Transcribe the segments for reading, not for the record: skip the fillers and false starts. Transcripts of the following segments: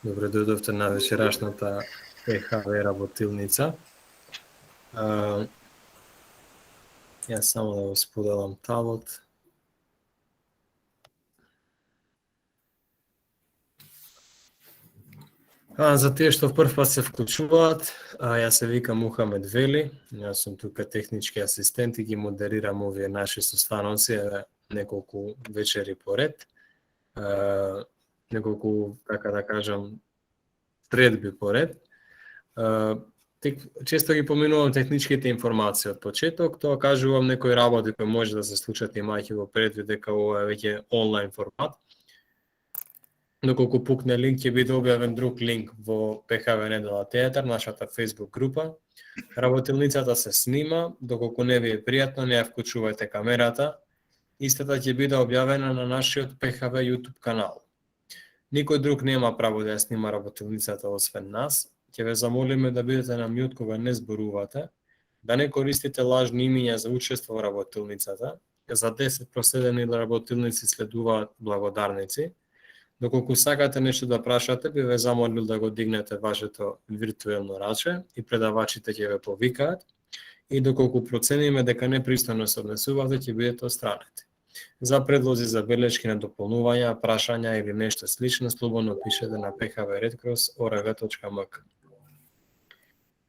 Добре дојдовте на вечерашната ПХВ работилница. Јас само да го споделам табот. За тие што прв пат се вклучуваат, јас се викам Мухамед Вели, јас сум тука технички асистент и ги модерирам овие наши состаноци неколку вечери поред. Неколку, така да кажам, средби поред. Често ги поминувам техничките информации од почеток, тоа кажувам некои работи кои може да се случат имајќи го предвид дека ова е веќе онлайн формат. Доколку пукне линк, ќе биде објавен друг линк во ПХВ Недела театар, нашата Facebook група. Работилницата се снима, доколку не ви е пријатно, не ја вклучувајте камерата. Истата ќе биде објавена на нашиот ПХВ YouTube канал. Никој друг нема право да ја снима работилницата освен нас. Ќе ве замолиме да бидете на мјут кога не зборувате, да не користите лажни имиња за учество во работилницата. За 10 проследени работилници следуваат благодарници. Доколку сакате нешто да прашате, би ве замолил да го дигнете вашето виртуелно раче и предавачите ќе ве повикаат. И доколку процениме дека непристојно се однесувате, ќе бидете отстранети. За предлози за белешки на дополнувања, прашања или нешто слично, слободно пишете на phvredcross.org.mk.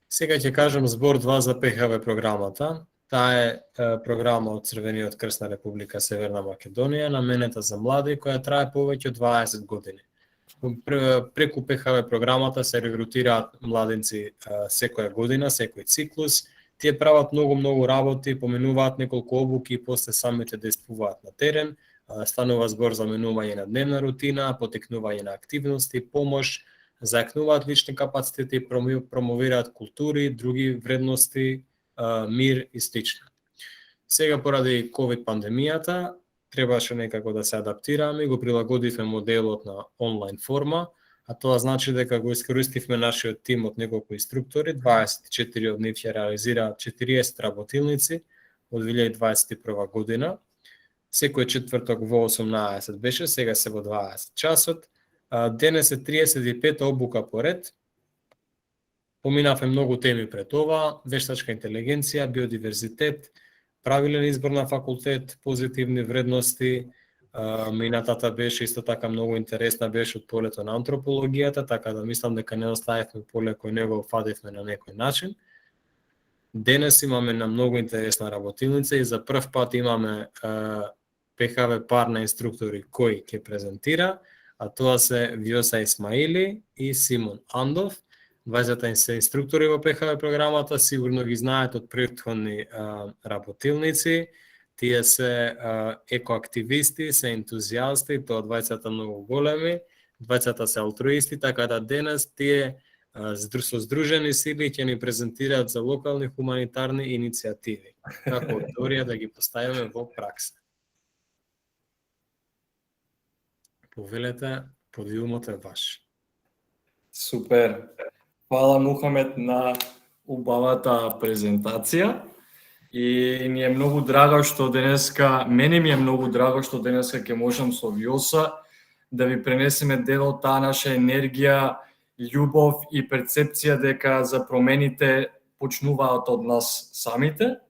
Сега ќе кажам збор 2 за ПХВ програмата. Таа е програма од Црвениот крст на Република Северна Македонија, наменета за млади, која трае повеќе од 20 години. Преку ПХВ програмата се регрутираат младинци секоја година, секој циклус. Тие прават многу работи, поминуваат неколку обуки и после самите дејствуваат на терен. Станува збор за менување на дневна рутина, потекнување на активности, помош, зајакнуваат лични капацитети и промовираат култури, други вредности, мир и слично. Сега поради COVID пандемијата требаше некако да се адаптираме и го прилагодивме моделот на онлайн форма, а тоа значи дека го искористивме нашиот тим од неколку инструктори, 24 од нив ќе реализираат 40 работилници од 2021 година. Секој четврток во 18 беше, сега се во 20 часот. Денес е 35 обука поред. Поминавме многу теми пред ова: вештачка интелигенција, биодиверзитет, правилен избор на факултет, позитивни вредности. Минатата беше исто така многу интересна, беше од полето на антропологијата, така да мислам дека не оставивме поле кој не го опфативме на некој начин. Денес имаме на многу интересна работилница и за прв пат имаме ПХВ пар на инструктори кои ќе презентира, а тоа се Вјоса Исмаили и Симон Андов. Двајцата се инструктори во ПХВ програмата, сигурно ги знаат од претходни работилници. Тие се екоактивисти, се ентузијасти, тоа двајцата многу големи, двајцата се алтруисти, така да денес тие со здружени сили ќе ни презентираат за локални хуманитарни иницијативи, како од теорија да ги поставиме во пракса. Повелете, подиумот е ваш. Супер. Фала, Мухамед, на убавата презентација. И ми е многу драго што денеска, мене ми е многу драго што денеска ќе можам со Вјоса да ви пренесеме дел од таа наша енергија, љубов и перцепција дека за промените почнуваат од нас самите.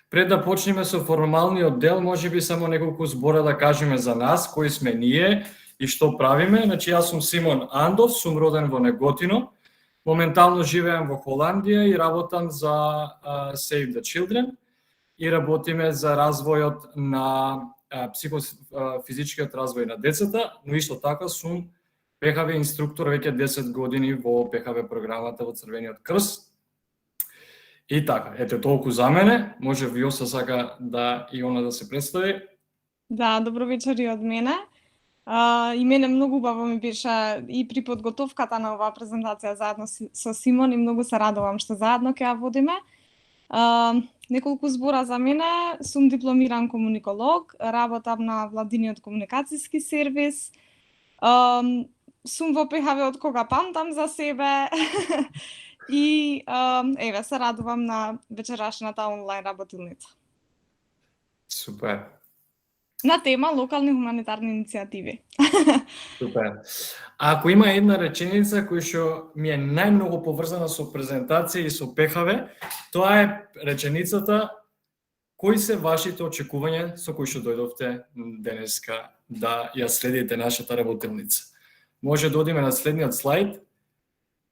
Пред да почнеме со формалниот дел, можеби само неколку збора да кажеме за нас, кои сме ние и што правиме. Значи, јас сум Симон Андов, сум роден во Неготино. Моментално живеам во Холандија и работам за Save the Children и работиме за развојот на психофизичкиот развој на децата, но исто така сум ПХВ инструктор веќе 10 години во ПХВ програмата во Црвениот крст. И така, ете толку за мене. Може Вјоса сака да и она да се представи. Да, добро вечер и од мене. И мене многу убаво ми беше и при подготовката на оваа презентација заедно со Симон и многу се радувам што заедно ќе ја водиме. Неколку збора за мене. Сум дипломиран комуниколог, работам на владиниот комуникацијски сервис. Сум во ПХВ од кога памтам за себе. И еве се радувам на вечерашната онлайн работилница. Супер. на тема локални хуманитарни иницијативи. Супер. Ако има една реченица која што ми е најмногу поврзана со презентација и со ПХВ, тоа е реченицата: кои се вашите очекувања со кои што дојдовте денеска да ја следите нашата работилница? Може да одиме на следниот слайд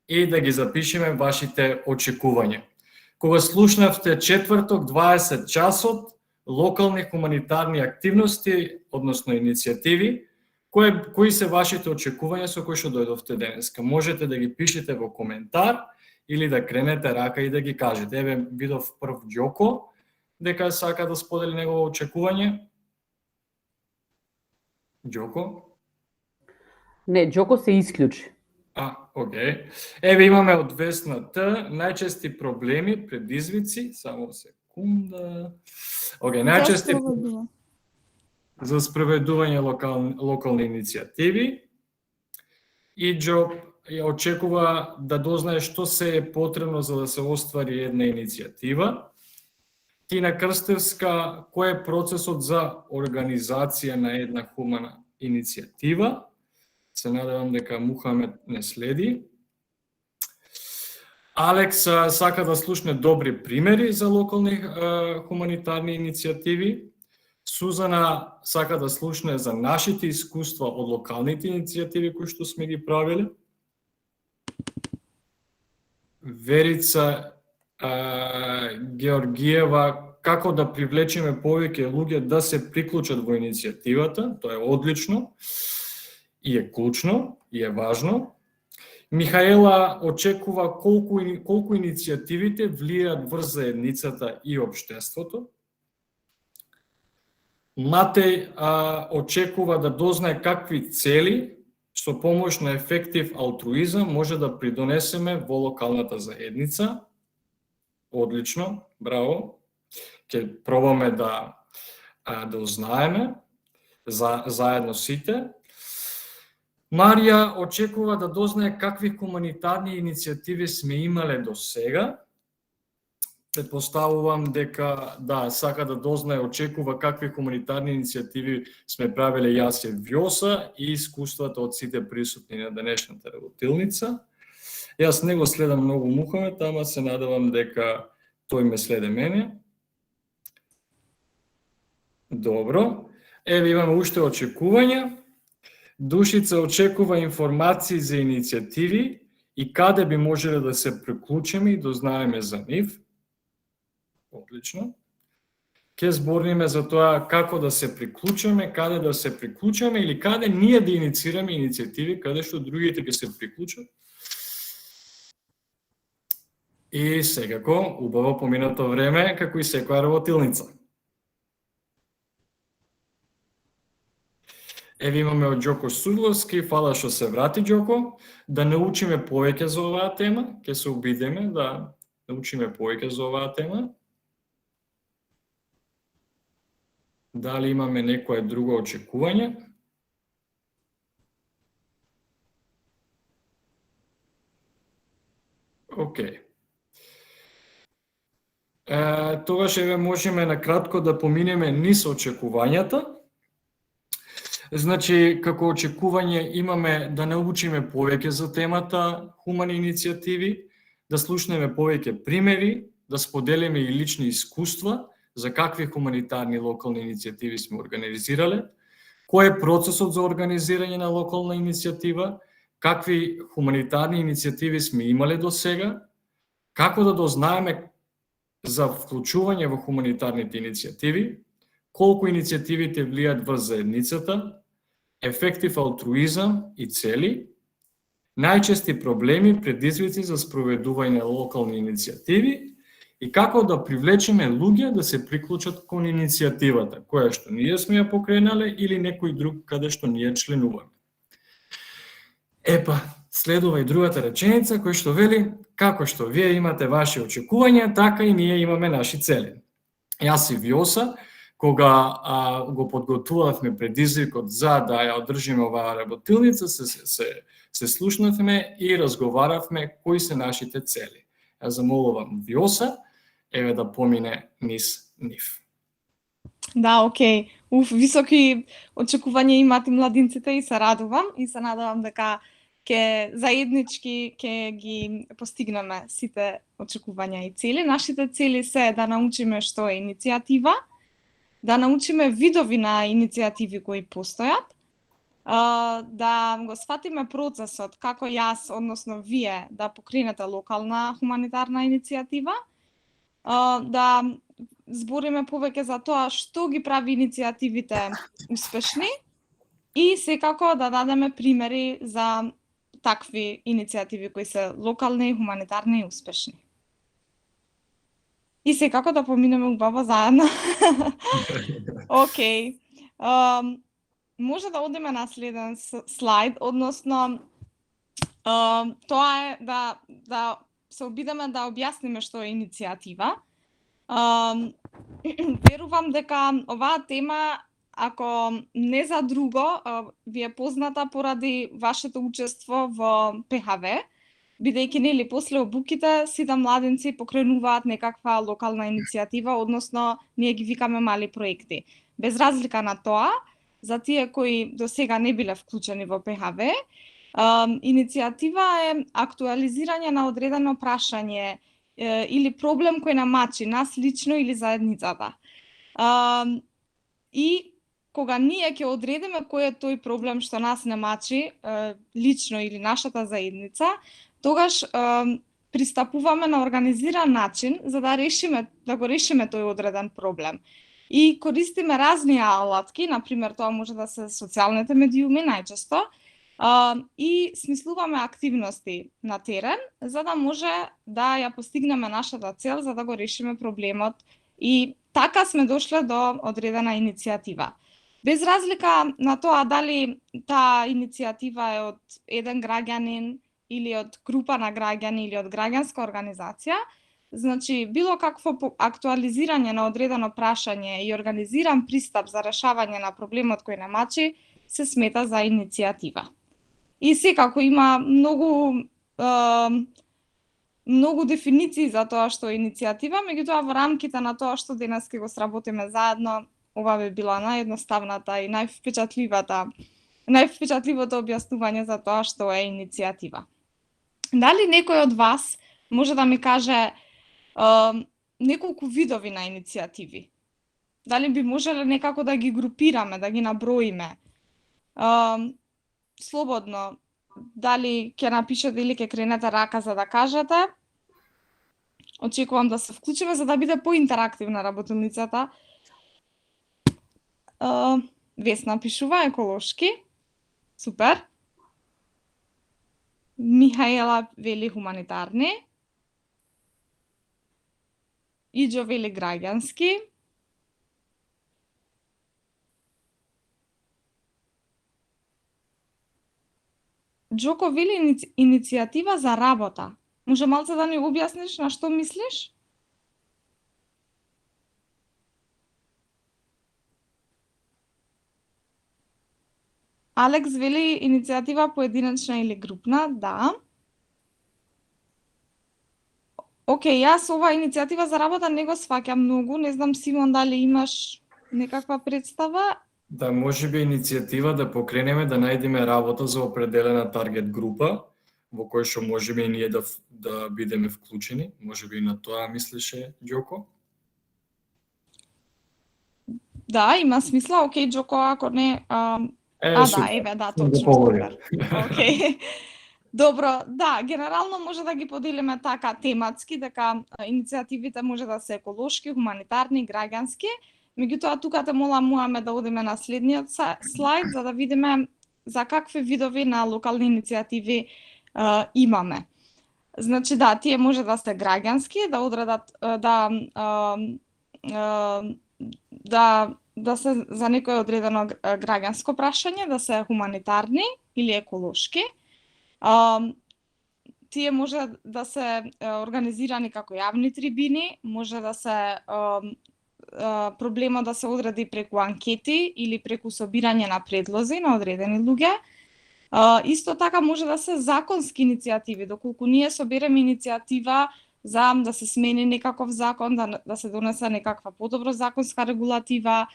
и да ги запишеме вашите очекувања. Кога слушнавте четврток 20 часот локални хуманитарни активности, односно иницијативи, кои се вашите очекувања со кои што дојдовте денеска? Можете да ги пишете во коментар или да кренете рака и да ги кажете. Еве, видов прв Ѓоко дека сака да сподели негово очекување. Ѓоко? Не, Ѓоко се исклучи. Окей. Еве имаме од Весна Т, најчести проблеми, предизвици, само секунда. Окей, најчести за спроведување локални иницијативи. И Џо ја очекува да дознае што се е потребно за да се оствари една иницијатива. Тина Крстевска, кој е процесот за организација на една хумана иницијатива? Се надевам дека Мухамед не следи. Алекс сака да слушне добри примери за локални хуманитарни иницијативи. Сузана сака да слушне за нашите искуства од локалните иницијативи кои што сме ги правиле. Верица Георгиева, како да привлечеме повеќе луѓе да се приклучат во иницијативата, тоа е одлично и е клучно и е важно. Михаела очекува колку иницијативите влијаат врз заедницата и општеството. Матеј очекува да дознае какви цели со помош на ефектив алтруизам може да придонесеме во локалната заедница. Одлично, браво. Ќе пробаме да узнаеме заедно сите. Марија очекува да дознае какви хуманитарни иницијативи сме имале до сега. Предпоставувам дека сака да дознае, очекува какви хуманитарни иницијативи сме правеле јас и Вјоса и искуствата од сите присутни на денешната работилница. Јас не го следам многу Мухамед, ама се надевам дека тој ме следе мене. Добро. Еве имаме уште очекувања. Душица очекува информации за иницијативи и каде би можеле да се приклучиме и дознаеме за нив. Одлично. Ке зборниме за тоа како да се приклучиме, каде да се приклучиме или каде ние да инициираме иницијативи, каде што другите ќе се приклучат. И секако, убаво поминато време, како и секоја работилница. Еве имаме од Џоко Судловски, фала што се врати Џоко, да научиме повеќе за оваа тема, ќе се обидеме да научиме повеќе за оваа тема. Дали имаме некое друго очекување? Океј. Тогаш еве можеме накратко да поминеме низ очекувањата. Значи, како очекување имаме да научиме повеќе за темата хумани иницијативи, да слушнеме повеќе примери, да споделиме и лични искуства за какви хуманитарни локални иницијативи сме организирале, кој е процесот за организирање на локална иницијатива, какви хуманитарни иницијативи сме имале до сега, како да дознаеме за вклучување во хуманитарните иницијативи, колку иницијативите влијаат врз заедницата, ефектив алтруизам и цели, најчести проблеми, предизвици за спроведување на локални иницијативи и како да привлечеме луѓе да се приклучат кон иницијативата, која што ние сме ја покренале или некој друг каде што ние членуваме. Епа, следува и другата реченица која што вели: како што вие имате ваши очекувања, така и ние имаме наши цели. Јас и Вјоса, кога го подготвувавме предизвикот за да ја одржиме оваа работилница, се слушнавме и разговаравме кои се нашите цели. Ја замолувам Вјоса, еве да помине низ нив. Да, окей. Високи очекувања имаат и младинците и се радувам и се надевам дека ќе заеднички ќе ги постигнеме сите очекувања и цели. Нашите цели се да научиме што е иницијатива, да научиме видови на иницијативи кои постојат, да го сватиме процесот како јас, односно вие, да покренете локална хуманитарна иницијатива, да збориме повеќе за тоа што ги прави иницијативите успешни и секако да дадеме примери за такви иницијативи кои се локални, хуманитарни и успешни. И секако да поминеме убаво заедно. Океј. Може да одиме на следен слайд, односно тоа е да се обидеме да објасниме што е иницијатива. Верувам дека оваа тема, ако не за друго, ви е позната поради вашето учество во ПХВ, бидејќи нели после обуките сите младинци покренуваат некаква локална иницијатива, односно ние ги викаме мали проекти. Без разлика на тоа, за тие кои до сега не биле вклучени во ПХВ, иницијатива е актуализирање на одредено прашање или проблем кој намачи нас лично или заедницата. И кога ние ќе одредиме кој е тој проблем што нас не мачи лично или нашата заедница, тогаш пристапуваме на организиран начин за да го решиме тој одреден проблем. И користиме разни алатки, например тоа може да се социјалните медиуми најчесто, и смислуваме активности на терен за да може да ја постигнеме нашата цел за да го решиме проблемот и така сме дошле до одредена иницијатива. Без разлика на тоа дали таа иницијатива е од еден граѓанин или од група на граѓани или од граѓанска организација, значи било какво актуализирање на одредено прашање и организиран пристап за решавање на проблемот кој не мачи се смета за иницијатива. И секако има многу дефиниции за тоа што е иницијатива, меѓутоа во рамките на тоа што денес ќе го сработиме заедно, ова би била наједноставната и највпечатливото објаснување за тоа што е иницијатива. Дали некој од вас може да ми каже неколку видови на иницијативи? Дали би можеле некако да ги групираме, да ги наброиме? Слободно, дали ќе напишете или ќе кренете рака за да кажете. Очекувам да се вклучиме за да биде поинтерактивна работилницата. Весна пишува еколошки. Супер. Михаела вели хуманитарни. Иџо вели граѓански. Джоко вели иницијатива за работа. Може малце да ни објасниш на што мислиш? Алекс вели иницијатива поединечна или групна, да. Океј, јас ова иницијатива за работа не го сваќам многу, не знам Симон дали имаш некаква представа? Да, може би иницијатива да покренеме да најдеме работа за определена таргет група, во кој што може би и ние да бидеме вклучени. Може би на тоа мислеше Ѓоко? Да, има смисла. Океј, Ѓоко, ако не... Да, точно, супер. Океј. Добро, да, генерално може да ги поделиме така тематски, дека иницијативите може да се еколошки, хуманитарни, граѓански. Меѓутоа, тука те молам Муаме да одиме на следниот слайд, за да видиме за какви видови на локални иницијативи имаме. Значи, да, тие може да се граѓански, да одредат, да се за некој одредено граѓанско прашање, да се хуманитарни или еколошки. Тие може да се организирани како јавни трибини, може да се проблемот да се одреди преку анкети или преку собирање на предлози на одредени луѓе. Исто така може да се законски иницијативи, доколку ние собереме иницијатива за да се смени некаков закон, да се донесе некаква подобро законска регулатива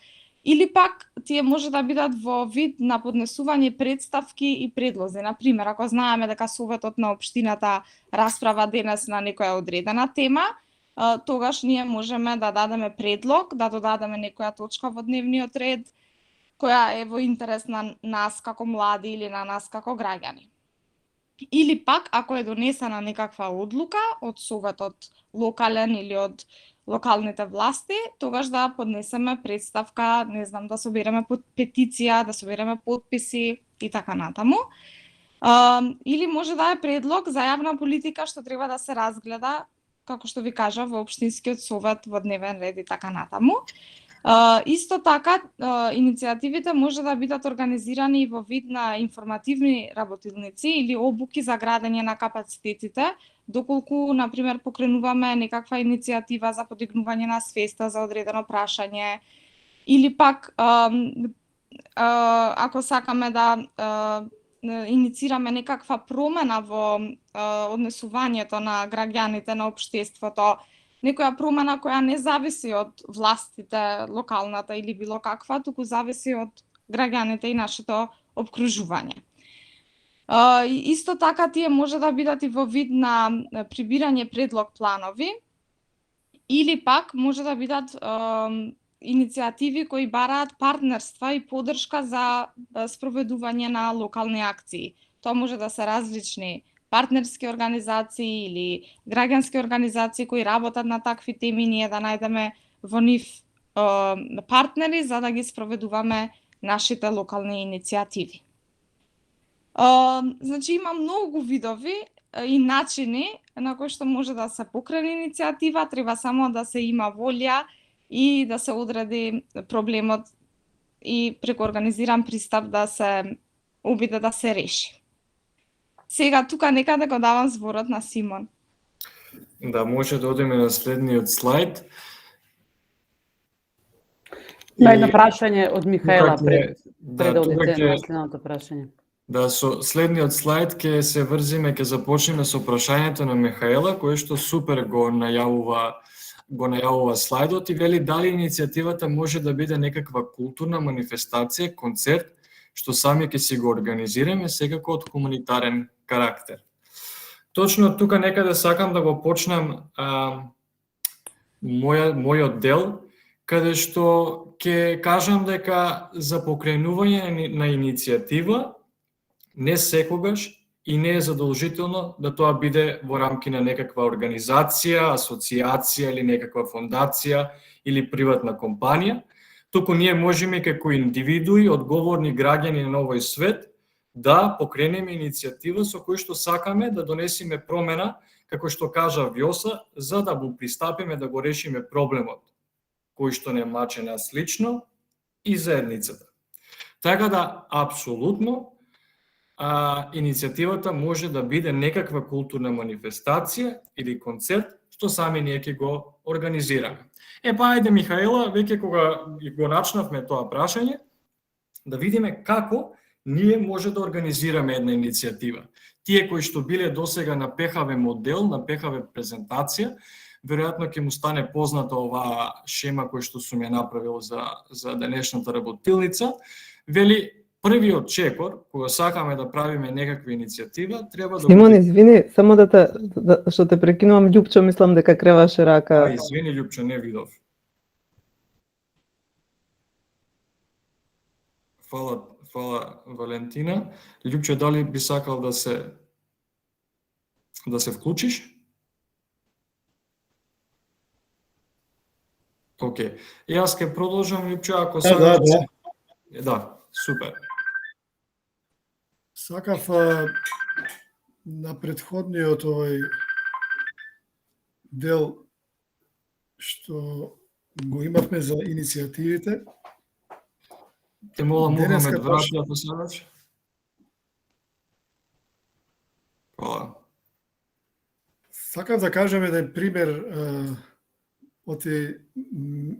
Или пак тие може да бидат во вид на поднесување представки и предлози. Например, ако знаеме дека Советот на општината расправа денес на некоја одредена тема, тогаш ние можеме да дадеме предлог, да додадеме некоја точка во дневниот ред, која е во интерес на нас како млади или на нас како граѓани. Или пак, ако е донесена некаква одлука од Советот локален или од локалните власти, тогаш да поднесеме представка, не знам, да собереме петиција, да собереме потписи и така натаму. Или може да е предлог за јавна политика што треба да се разгледа, како што ви кажа, во општинскиот совет, во дневен ред и така натаму. Исто така, иницијативите може да бидат организирани во вид на информативни работилници или обуки за градење на капацитетите, доколку, например, покренуваме некаква иницијатива за подигнување на свеста за одредено прашање, или пак, ако сакаме да иницираме некаква промена во однесувањето на граѓаните на општеството, некоја промена која не зависи од властите, локалната или било каква, туку зависи од граѓаните и нашето обкружување. Исто така тие може да бидат и во вид на прибирање предлог планови, или пак може да бидат иницијативи кои бараат партнерства и поддршка за спроведување на локални акции. Тоа може да се различни партнерски организации или граѓански организации кои работат на такви теми, ние да најдеме во нив партнери за да ги спроведуваме нашите локални иницијативи. Значи има многу видови и начини на кои што може да се покрене иницијатива, треба само да се има волја и да се одреди проблемот и преку организиран пристап да се обиде да се реши. Сега тука некаде го давам зборот на Симон. Да, може да одиме на следниот слайд. Има едно прашање од Михаела пред да одите тука на следното прашање. Да, со следниот слайд ќе се врзиме, ќе започнеме со прашањето на Михаела, кој што супер го најавува слайдот и вели дали иницијативата може да биде некаква културна манифестација, концерт, што сами ќе си го организираме, секако од хуманитарен карактер. Точно тука некаде сакам да го почнам мојот дел, каде што ќе кажам дека за покренување на иницијатива не секогаш и не е задолжително да тоа биде во рамки на некаква организација, асоциација или некаква фондација или приватна компанија, туку ние можеме како индивидуи, одговорни граѓани на овој свет, да покренеме иницијатива со кој што сакаме да донесеме промена, како што кажа Вјоса, за да го пристапиме да го решиме проблемот, кој што не маче нас лично и заедницата. Така да, апсолутно, иницијативата може да биде некаква културна манифестација или концерт, што сами ние ќе го организираме. Па ајде, Михаела, веќе кога го начнавме тоа прашање, да видиме како ние може да организираме една иницијатива. Тие кои што биле досега на ПХВ модел, на ПХВ презентација, веројатно ќе му стане позната оваа шема која што сум ја направил за денешната работилница. Вели, првиот чекор, кога сакаме да правиме некаква иницијатива, треба да... Симон, извини, само што те прекинувам, Љупчо, мислам дека креваше рака. Извини, Љупчо, не видов. Фала, Валентина. Љупчо, дали би сакал да се вклучиш? Океј. Јас ќе продолжам, Љупчо, ако сакаш. Да, супер. Сакав на предходниот овој дел што го имавме за иницијативите. Те молам, Мухамед, врати ако сакаш. Хвала. Сакав да кажем еден пример,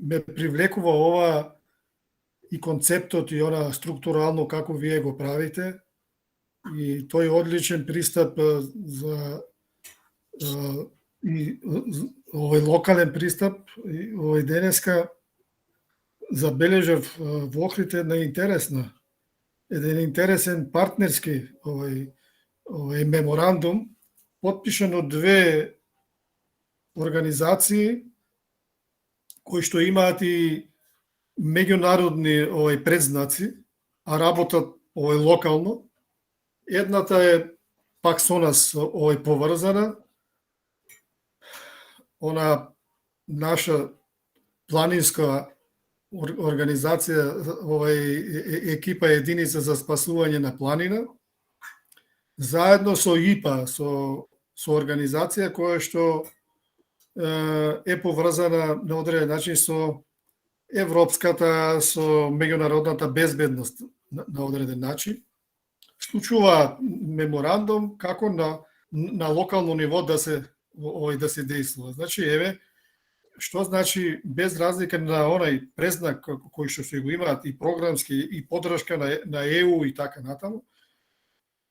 ме привлекува ова и концептот и она структурално како вие го правите. И тој одличен пристап за и овој локален пристап, овој денеска забележав во Охрид еден интересен партнерски овај меморандум потпишан од две организации кои што имаат и меѓународни предзнаци, а работат локално. Едната е пак со нас поврзана, она наша планинска организација, екипа единица за спасување на планина, заедно со ИПА, со организација која што е поврзана на одреден начин со европската, со меѓународната безбедност на одреден начин. Склучува меморандум како на локално ниво да се действува. Значи, еве, што значи без разлика на онај презнак кој што се го имаат и програмски и поддршка на ЕУ и така натаму,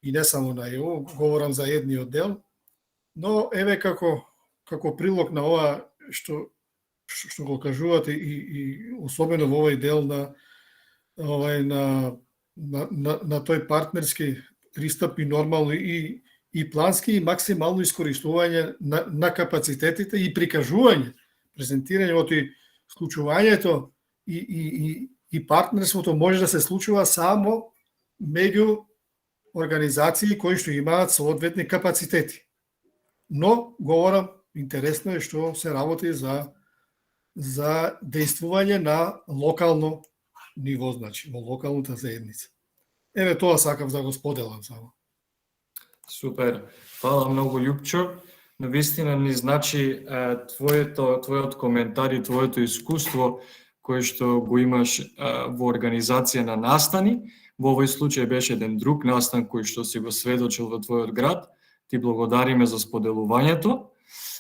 и не само на ЕУ, говорам за едниот дел, но еве како прилог на ова што го кажувате и особено во овој дел на тој партнерски пристап и нормално и плански и максимално искористување на капацитетите и прикажување, презентирањето и склучувањето и партнерството може да се случува само меѓу организации кои што имаат соодветни капацитети. Но говорам, интересно е што се работи за действување на локално ниво, значи, во локалната заедница. Еве тоа сакав да го споделам само. Супер. Фала многу, Љупчо. Навистина ни значи твојот коментар и твоето искуство кое што го имаш во организација на настани. Во овој случај беше еден друг настан кој што си го сведочил во твојот град. Ти благодариме за споделувањето.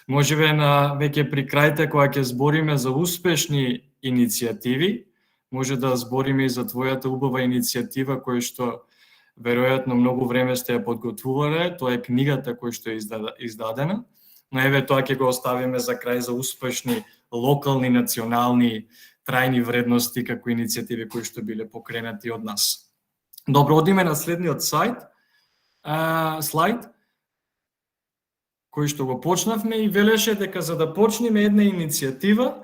Можеве веќе при крајте кога ќе збориме за успешни иницијативи, може да збориме и за твојата убава иницијатива која што веројатно многу време сте ја подготвувале, тоа е книгата која што е издадена, но еве тоа ќе го оставиме за крај за успешни локални, национални, трајни вредности како иницијативи кои што биле покренати од нас. Добро, одиме на следниот слајд, кој што го почнавме и велеше дека за да почнеме една иницијатива,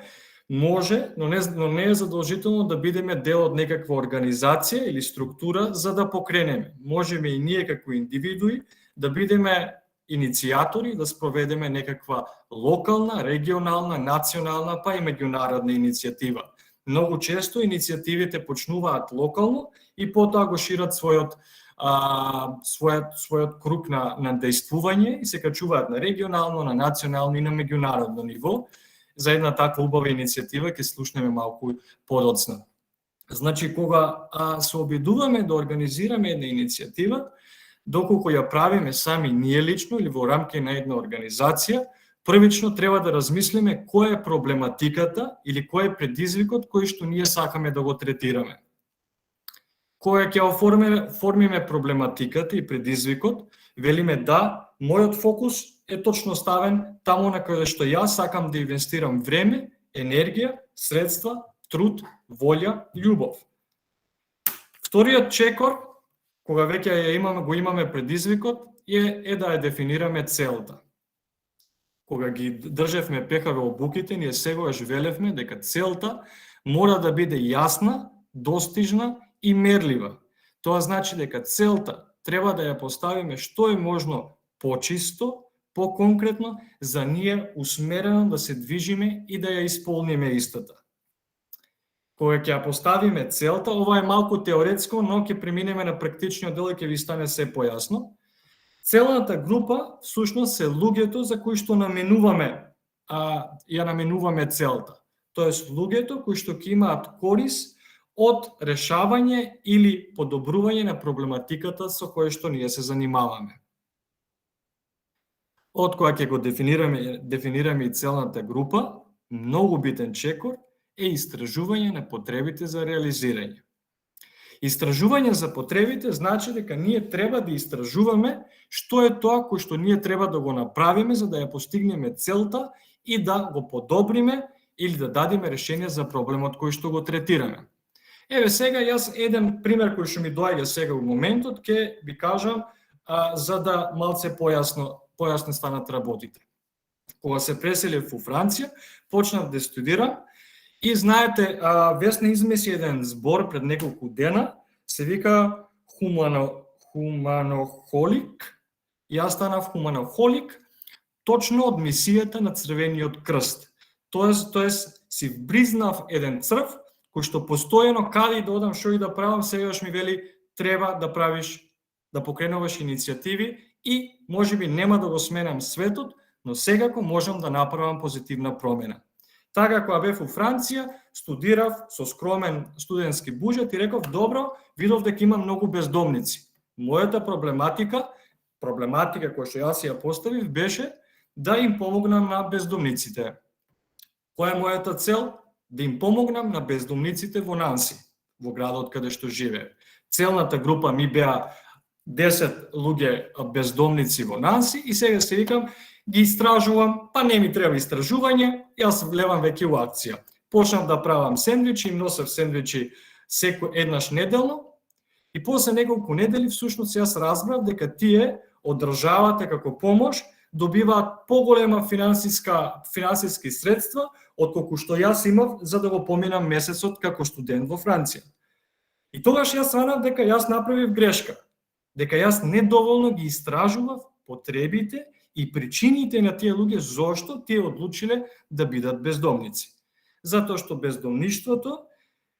може, но не е задолжително да бидеме дел од некаква организација или структура за да покренеме. Можеме и ние како индивидуи да бидеме иницијатори, да спроведеме некаква локална, регионална, национална, па и меѓународна иницијатива. Многу често иницијативите почнуваат локално и потоа го шират својот круг на действување и се качуваат на регионално, на национално и на меѓународно ниво. За една таква убава иницијатива ќе слушнеме малку подоцна. Значи, кога се обидуваме да организираме една иницијатива, доколку ја правиме сами ние лично или во рамки на една организација, првично треба да размислиме која е проблематиката или кој е предизвикот кој што ние сакаме да го третираме. Кога ќе оформиме проблематиката и предизвикот, велиме да, мојот фокус е точно ставен таму на каде што јас сакам да инвестирам време, енергија, средства, труд, волја, љубов. Вториот чекор, кога веќе го имаме предизвикот, е да ја дефинираме целта. Кога ги држевме пехаве обуките, ние сегогаш велевме дека целта мора да биде јасна, достижна и мерлива. Тоа значи дека целта треба да ја поставиме што е можно почисто, по-конкретно, за ние усмерено да се движиме и да ја исполниме истата. Кога ќе ја поставиме целта, ова е малку теоретско, но ќе преминеме на практичниот дел и ќе ви стане се појасно. Целната група всушност се луѓето за кои што ја наменуваме целта. Тоест луѓето кои што ќе имаат корис од решавање или подобрување на проблематиката со која што ние се занимаваме. Од кога ќе го дефинираме и целната група, многу битен чекор е истражување на потребите за реализирање. Истражување за потребите значи дека ние треба да истражуваме што е тоа кој што ние треба да го направиме за да ја постигнеме целта и да го подобриме или да дадеме решение за проблемот кој што го третираме. Еве сега јас еден пример кој што ми доаѓа сега во моментот ќе ви кажам за да малце појасно станат работите. Кога се преселив во Франција, почнав да студирам и знаете, Весна измеси еден збор пред неколку дена, се вика хуманохолик. Јас станав хуманохолик точно од мисијата на Црвениот крст. Тоест си вбризнав еден црв кој што постојано каде и да одам, што и да правам, сегаш ми вели треба да правиш, да покренуваш иницијативи и можеби нема да го сменам светот, но секако можам да направам позитивна промена. Така, кога бев у Франција, студирав со скромен студентски буџет и реков, добро, видов дека има многу бездомници. Мојата проблематика која што јас ја поставив, беше да им помогнам на бездомниците. Која е мојата цел? Да им помогнам на бездомниците во Нанси, во градот каде што живеев. Целната група ми беа 10 луѓе бездомници во Нанси и сега се викам, ги истражувам, па не ми треба истражување, јас влевам веќе у акција. Почнав да правам сендвичи, им носев сендвичи еднаш неделно и после неколку недели всушност јас разбрав дека тие од државата како помош добиваат поголема финансиски средства од колку што јас имав за да го поминам месецот како студент во Франција. И тогаш јас сванав дека јас направив грешка, дека јас недоволно ги истражував потребите и причините на тие луѓе зошто тие одлучиле да бидат бездомници. Затоа што бездомништвото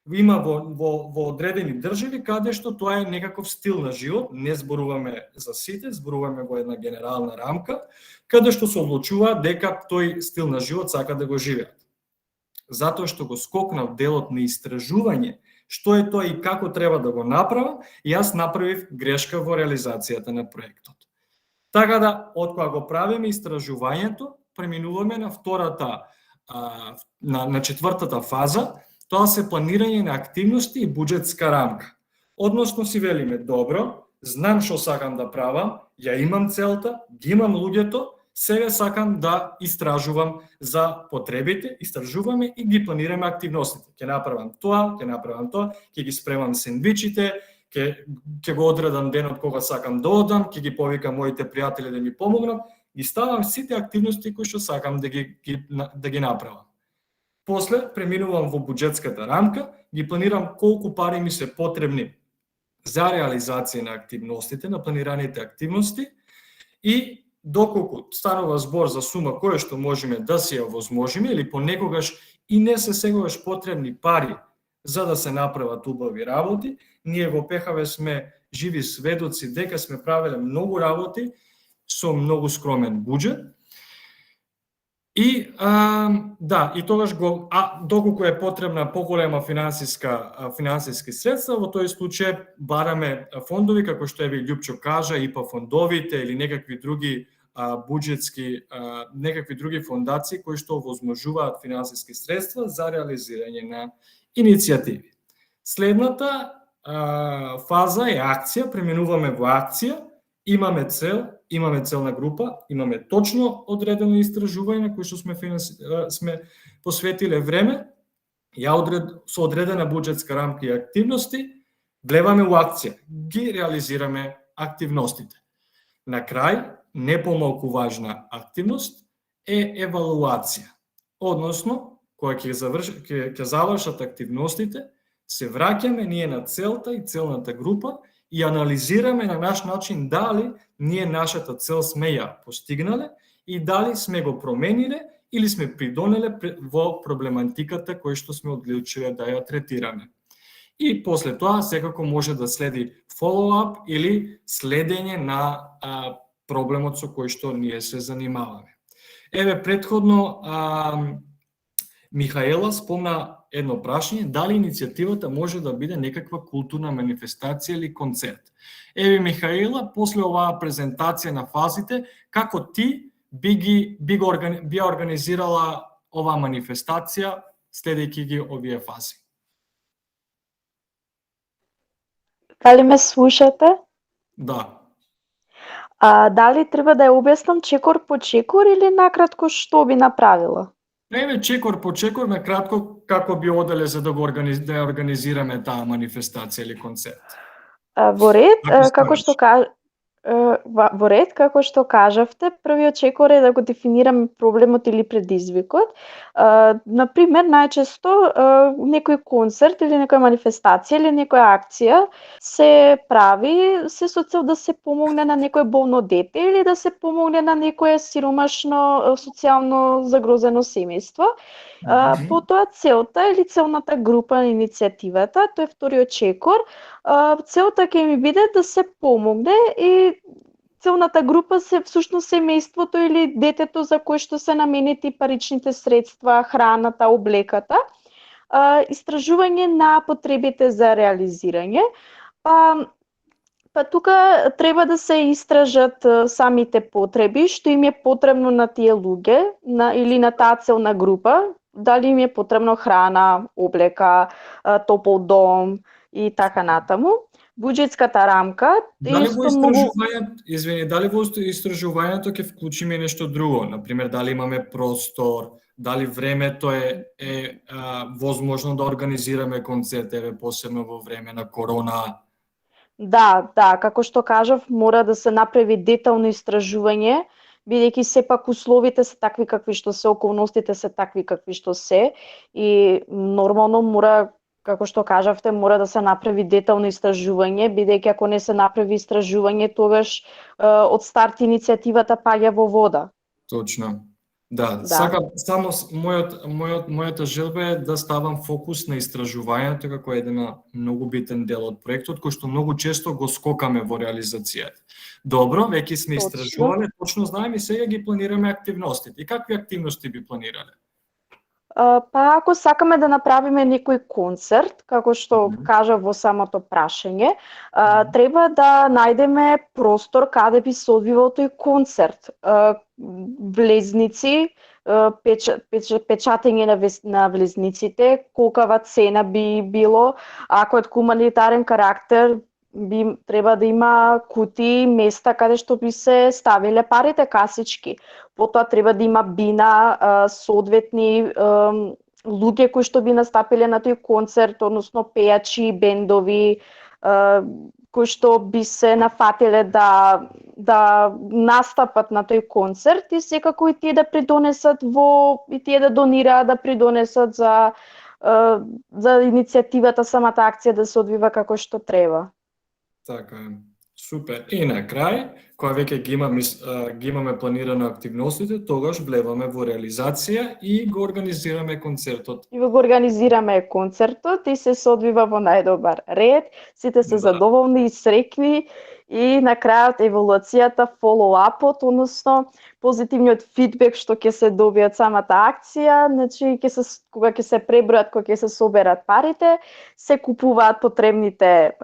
има во одредени држави каде што тоа е некаков стил на живот, не зборуваме за сите, зборуваме во една генерална рамка, каде што се одлучува дека тој стил на живот сака да го живеат. Затоа што го скокнав делот на истражување, што е тоа и како треба да го направам, јас направив грешка во реализацијата на проектот. Така да, од кога го правиме истражувањето, преминуваме на на четвртата фаза, тоа се планирање на активности и буџетска рамка. Односно си велиме, добро, знам што сакам да правам, ја имам целта, ги имам луѓето, сега сакам да истражувам за потребите, истражуваме и ги планираме активностите. Ќе направам тоа, ќе ги спремам сендвичите, ќе го одредам денот кога сакам да одам, ќе ги повикам моите пријатели да ми помогнат, ги ставам сите активности кои што сакам да ги направам. После преминувам во буџетската рамка, ги планирам колку пари ми се потребни за реализација на активностите, на планираните активности и доколку станува збор за сума која што можеме да си ја возможиме или понекогаш и не се сегогаш потребни пари за да се направат убави работи, ние во ПХВ сме живи сведоци дека сме правеле многу работи со многу скромен буџет. И и тогаш доколку е потребна поголема финансиски средства, во тој случај бараме фондови како што е Љупчо кажа, ИПА фондовите или некакви други некакви други фондации кои што овозможуваат финансиски средства за реализирање на иницијативи. Следната фаза е акција, преминуваме во акција, имаме целна група, имаме точно одредено истражување на кој што сме посветиле време, со одредена буџетска рамка и активности, влеваме во акција, ги реализираме активностите. На крај, не помалку важна активност е евалуација. Односно, кога ќе завршат активностите, се враќаме ние на целта и целната група и анализираме на наш начин дали ние нашата цел сме ја постигнале и дали сме го промениле или сме придонеле во проблематиката која што сме одлучиле да ја третираме. И после тоа секако може да следи follow-up или следење на проблемот со кој што ние се занимаваме. Еве, предходно Михаела спомна едно прашање, дали иницијативата може да биде некаква културна манифестација или концерт. Еве, Михаела, после оваа презентација на фазите, како ти би организирала оваа манифестација следејќи ги овие фази? Дали ме слушате? Да. Дали треба да ја објаснам чекор по чекор или накратко што би направила? Еве чекор по чекор на кратко како би оделе за да да ја организираме таа манифестација или концерт. Во ред, Како како ставаш? што во ред, како што кажавте, првиот чекор е да го дефинираме проблемот или предизвикот. Например, најчесто некој концерт или некоја манифестација или некоја акција се прави со цел да се помогне на некое болно дете или да се помогне на некое сиромашно, социјално загрозено семејство. Потоа целта или целната група на иницијативата, тој е вториот чекор, целта ќе ми биде да се помогне и целната група се всушност семејството или детето за кое што се наменети паричните средства, храната, облеката. Истражување на потребите за реализирање. Па тука треба да се истражат самите потреби, што им е потребно на тие луѓе, или на таа целна група, дали им е потребно храна, облека, топол дом и така натаму. Буџетската рамка Дали во исто многу истражувањето, дали во истражувањето ќе вклучиме нешто друго, например дали имаме простор, дали времето е возможно да организираме концерт, еве посебно во време на корона. Да, како што кажав, мора да се направи детално истражување, бидејќи сепак условите се такви какви што се, околностите се такви какви што се и нормално мора, како што кажавте, мора да се направи детално истражување, бидејќи ако не се направи истражување, тогаш од старт иницијативата паѓа во вода. Точно. Да, Да. сакам само мојата желба е да ставам фокус на истражувањето како еден многу битен дел од проектот, кој што многу често го скокаме во реализацијата. Добро, веќе сме Точно. истражувале, точно знаеме и сега ги планираме активностите. И какви активности би планирале? Па ако сакаме да направиме некој концерт, како што кажа во самото прашање, треба да најдеме простор каде би се одвивал тој концерт. Влезници, печатење на влезниците, колкава цена би било, ако е хуманитарен карактер, треба да има кутии, места каде што би се ставиле парите, касички. Потоа треба да има бина, соодветни луѓе кои што би настапиле на тој концерт, односно пејачи, бендови, кои што би се нафатиле да настапат на тој концерт и секако и тие да придонесат и тие да донираат, да придонесат за иницијативата, самата акција да се одвива како што треба. Така е. Супер. И на крај, кога веќе ги имаме планирано активностите, тогаш влеваме во реализација и го организираме концертот. И го организираме концертот и се одвива во најдобар ред, сите се задоволни и среќни и на крајот еволуцијата, follow-upот, односно позитивниот фидбек што ќе се добие од самата акција, значи кога ќе се пребројат, кога ќе се соберат парите, се купуваат потребните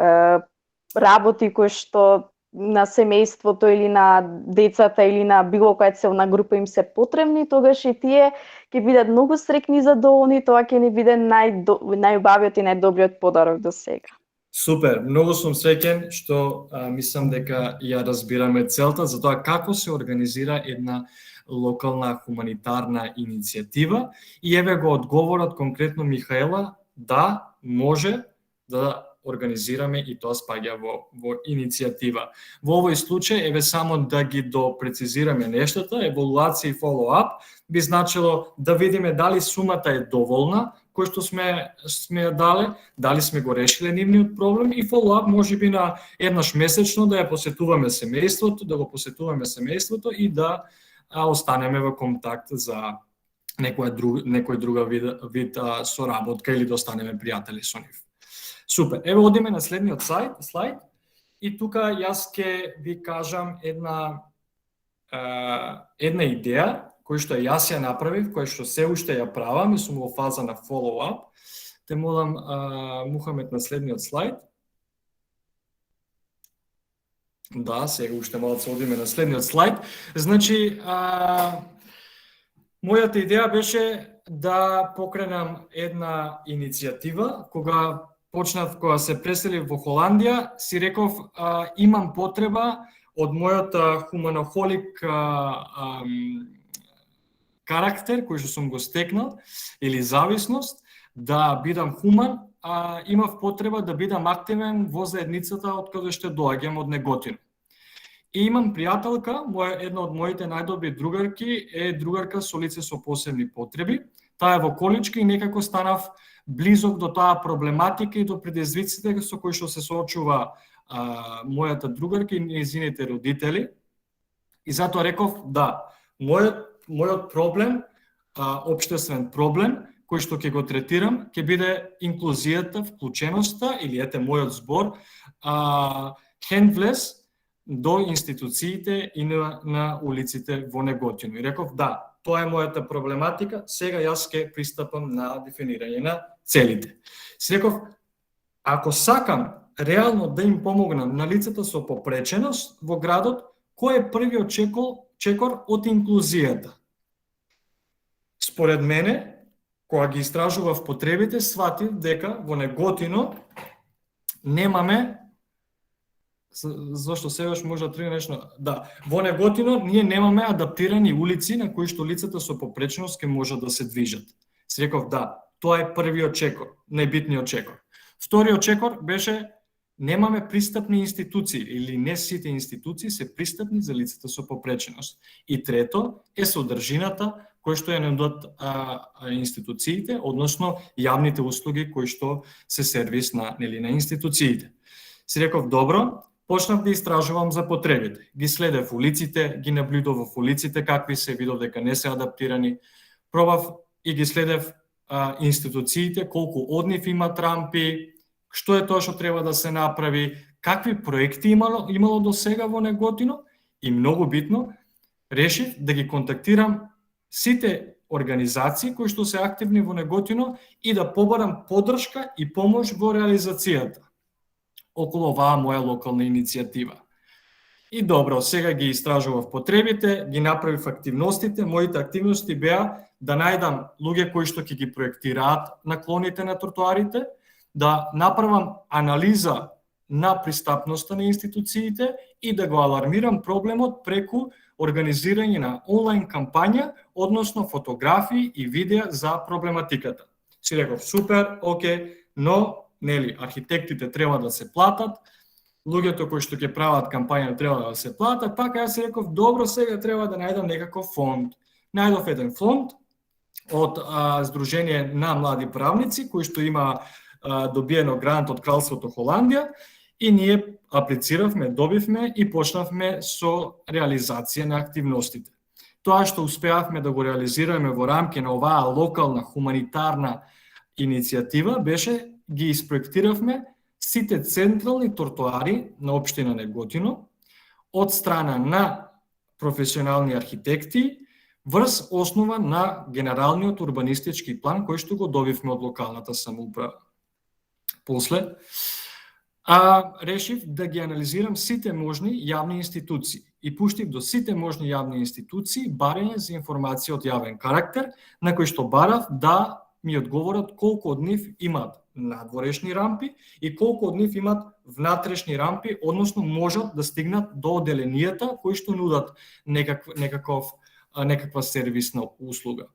работи кои што на семејството или на децата или на било која целна група им се потребни, тогаш и тие ќе бидат многу среќни и задоволни, тоа ќе ни биде најубавиот и најдобриот подарок до сега. Супер, многу сум среќен што мислам дека ја разбираме целта за тоа како се организира една локална хуманитарна иницијатива и еве го одговорот конкретно Михаела, да, може да организираме и тоа спаѓа во иницијатива. Во овој случај, еве само да ги допрецизираме нештата, еволуација и follow-up би значило да видиме дали сумата е доволна, кој што сме ја дале, дали сме го решиле нивниот проблем и follow-up можеби на еднаш месечно да ја посетуваме семејството, да го посетуваме семејството и да останеме во контакт за некој друга вид соработка или да останеме пријатели со нив. Супер. Еве одиме на следниот слайд и тука јас ќе ви кажам една идеја која што јас ја направив, која што се уште ја правам и сум во фаза на follow-up. Те молам Мухамед на следниот слайд. Да, сега уште малку одиме на следниот слайд. Значи, мојата идеја беше да покренам една иницијатива кога се преселив во Холандија, си реков имам потреба од мојот хуманохолик карактер кој што сум го стекнал или зависност да бидам хуман, имав потреба да бидам активен во заедницата од каде што доаѓам од Неготино. И имам пријателка, една од моите најдобри другарки е другарка со лице со посебни потреби. Таа е во количка и некако станав близок до таа проблематика и до предизвиците со кои што се соочува мојата другарка и нејзините родители. И затоа реков, да, мојот проблем, општествен проблем, кој што ќе го третирам, ќе биде инклузијата, вклученоста, или ете мојот збор, хендлес до институциите и на улиците во Неготино. И реков, да, тоа е мојата проблематика, сега јас ќе пристапам на дефинирање на целите. Си реков, ако сакам реално да им помогнам на лицата со попреченост во градот, кој е првиот чекор од инклузијата? Според мене, кога ги истражував потребите, сватив дека во Неготино немаме, зашто сегаш може да тргне нешто, да, во Неготино ние немаме адаптирани улици на кои што лицата со попреченост ќе можат да се движат. Си реков, да, тоа е првиот чекор, најбитниот чекор. Вториот чекор беше немаме пристапни институции или не сите институции се пристапни за лицата со попреченост. И трето е содржината кој што ја нудат институциите, односно јавните услуги кои што се сервис на институциите. Си реков, добро, почнав да истражувам за потребите. Ги следев улиците, ги наблюдував улиците какви се, видов дека не се адаптирани. Пробав и ги следев институциите, колку од нив имат рампи, што е тоа што треба да се направи, какви проекти имало до сега во Неготино и многу битно, решив да ги контактирам сите организации кои што се активни во Неготино и да побарам поддршка и помош во реализацијата околу оваа моја локална иницијатива. И добро, сега ги истражував потребите, ги направив активностите, моите активности беа да најдам луѓе кои што ќе ги проектираат наклоните на тротоарите, да направам анализа на пристапноста на институциите и да го алармирам проблемот преку организирање на онлайн кампања, односно фотографии и видеа за проблематиката. Си реков, супер, окей, но архитектите треба да се платат, луѓето кои што ќе прават кампања треба да се платат, така јас си реков, добро, сега треба да најдам некаков фонд. Најдов еден фонд од Сдружение на млади правници, кој што има добиено грант од Кралството Холандија, и ние аплициравме, добивме и почнавме со реализација на активностите. Тоа што успеавме да го реализираме во рамки на оваа локална хуманитарна иницијатива беше ги испроектиравме сите централни тротоари на општина Неготино од страна на професионални архитекти врз основа на генералниот урбанистички план кој што го добивме од локалната самоуправа. После решив да ги анализирам сите можни јавни институции и пуштив до сите можни јавни институции барање за информација од јавен карактер, на кој што барав да ми одговорат колку од нив имат надворешни рампи и колку од нив имат внатрешни рампи, односно можат да стигнат до оделенијата кои што нудат некаква сервисна услуга.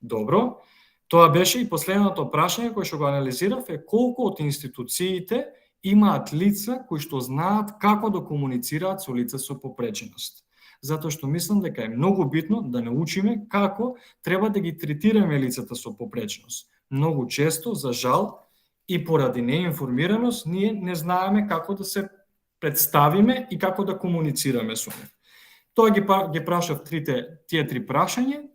Добро, тоа беше и последното прашање кој што го анализирав е колку од институциите имаат лица кои што знаат како да комуницираат со лица со попреченост. Затоа што мислам дека е многу битно да научиме како треба да ги третираме лицата со попреченост. Многу често, за жал, и поради неинформираност, ние не знаеме како да се представиме и како да комуницираме со нив. Тоа ги прашав тие три прашања,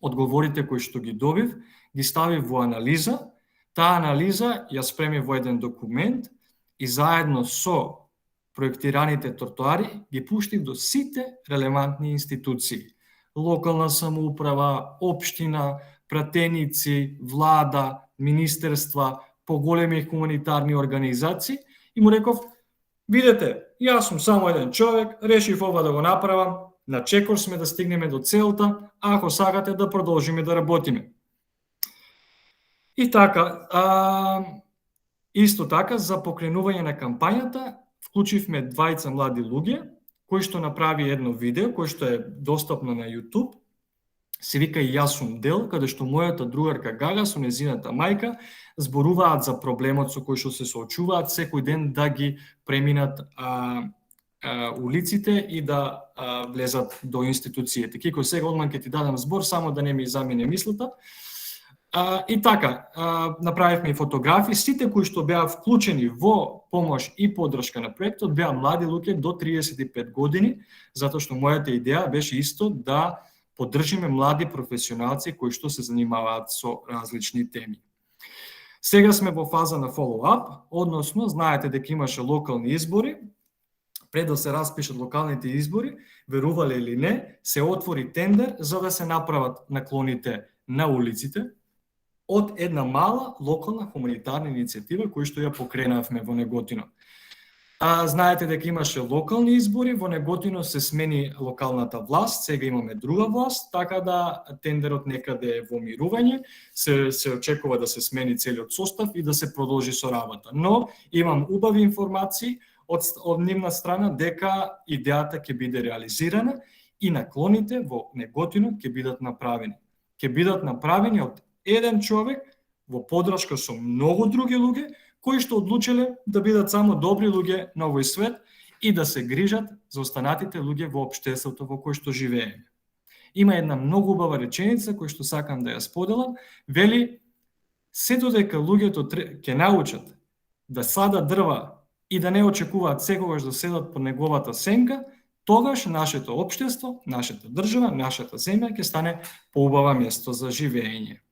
одговорите кои што ги добив, ги ставив во анализа, таа анализа ја спремив во еден документ и заедно со проектираните тротоари ги пуштив до сите релевантни институции. Локална самоуправа, општина, пратеници, влада, министерства, поголеми хуманитарни организации и му реков, видете, јас сум само еден човек, решив ова да го направам, на чекор сме да стигнеме до целта, а ако сакате да продолжиме да работиме. И така, исто така, за покренување на кампањата, вклучивме двајца млади луѓе, кои што направи едно видео, кој што е достапно на YouTube, се вика и јас сум дел, каде што мојата другарка Гага со незината мајка зборуваат за проблемот со кој што се соочуваат секој ден да ги преминат улиците и да влезат до институциите. Кико, сега одман ќе ти дадам збор, само да не ми замине мислата. И така, направивме и фотографии. Сите кои што беа вклучени во помош и поддршка на проектот беа млади луѓе до 35 години, затоа што мојата идеја беше исто да поддржиме млади професионалци кои што се занимаваат со различни теми. Сега сме во фаза на follow-up, односно, знаете дека имаше локални избори. Пред да се распишат локалните избори, верувале или не, се отвори тендер за да се направат наклоните на улиците од една мала локална хуманитарна иницијатива која што ја покренавме во Неготино. Знаете дека имаше локални избори, во Неготино се смени локалната власт, сега имаме друга власт, така да тендерот некаде е во мирување, се очекува да се смени целиот состав и да се продолжи со работа. Но имам убави информации од нивна страна дека идејата ќе биде реализирана и наклоните во Неготино ќе бидат направени. Ќе бидат направени од еден човек во поддршка со многу други луѓе кои што одлучиле да бидат само добри луѓе на овој свет и да се грижат за останатите луѓе во општеството во кој што живееме. Има една многу убава реченица која што сакам да ја споделам, вели сето дека луѓето ќе научат да садат дрва и да не очекуваат секогаш да седат под неговата сенка, тогаш нашето општество, нашата држава, нашата земја ќе стане поубава место за живење.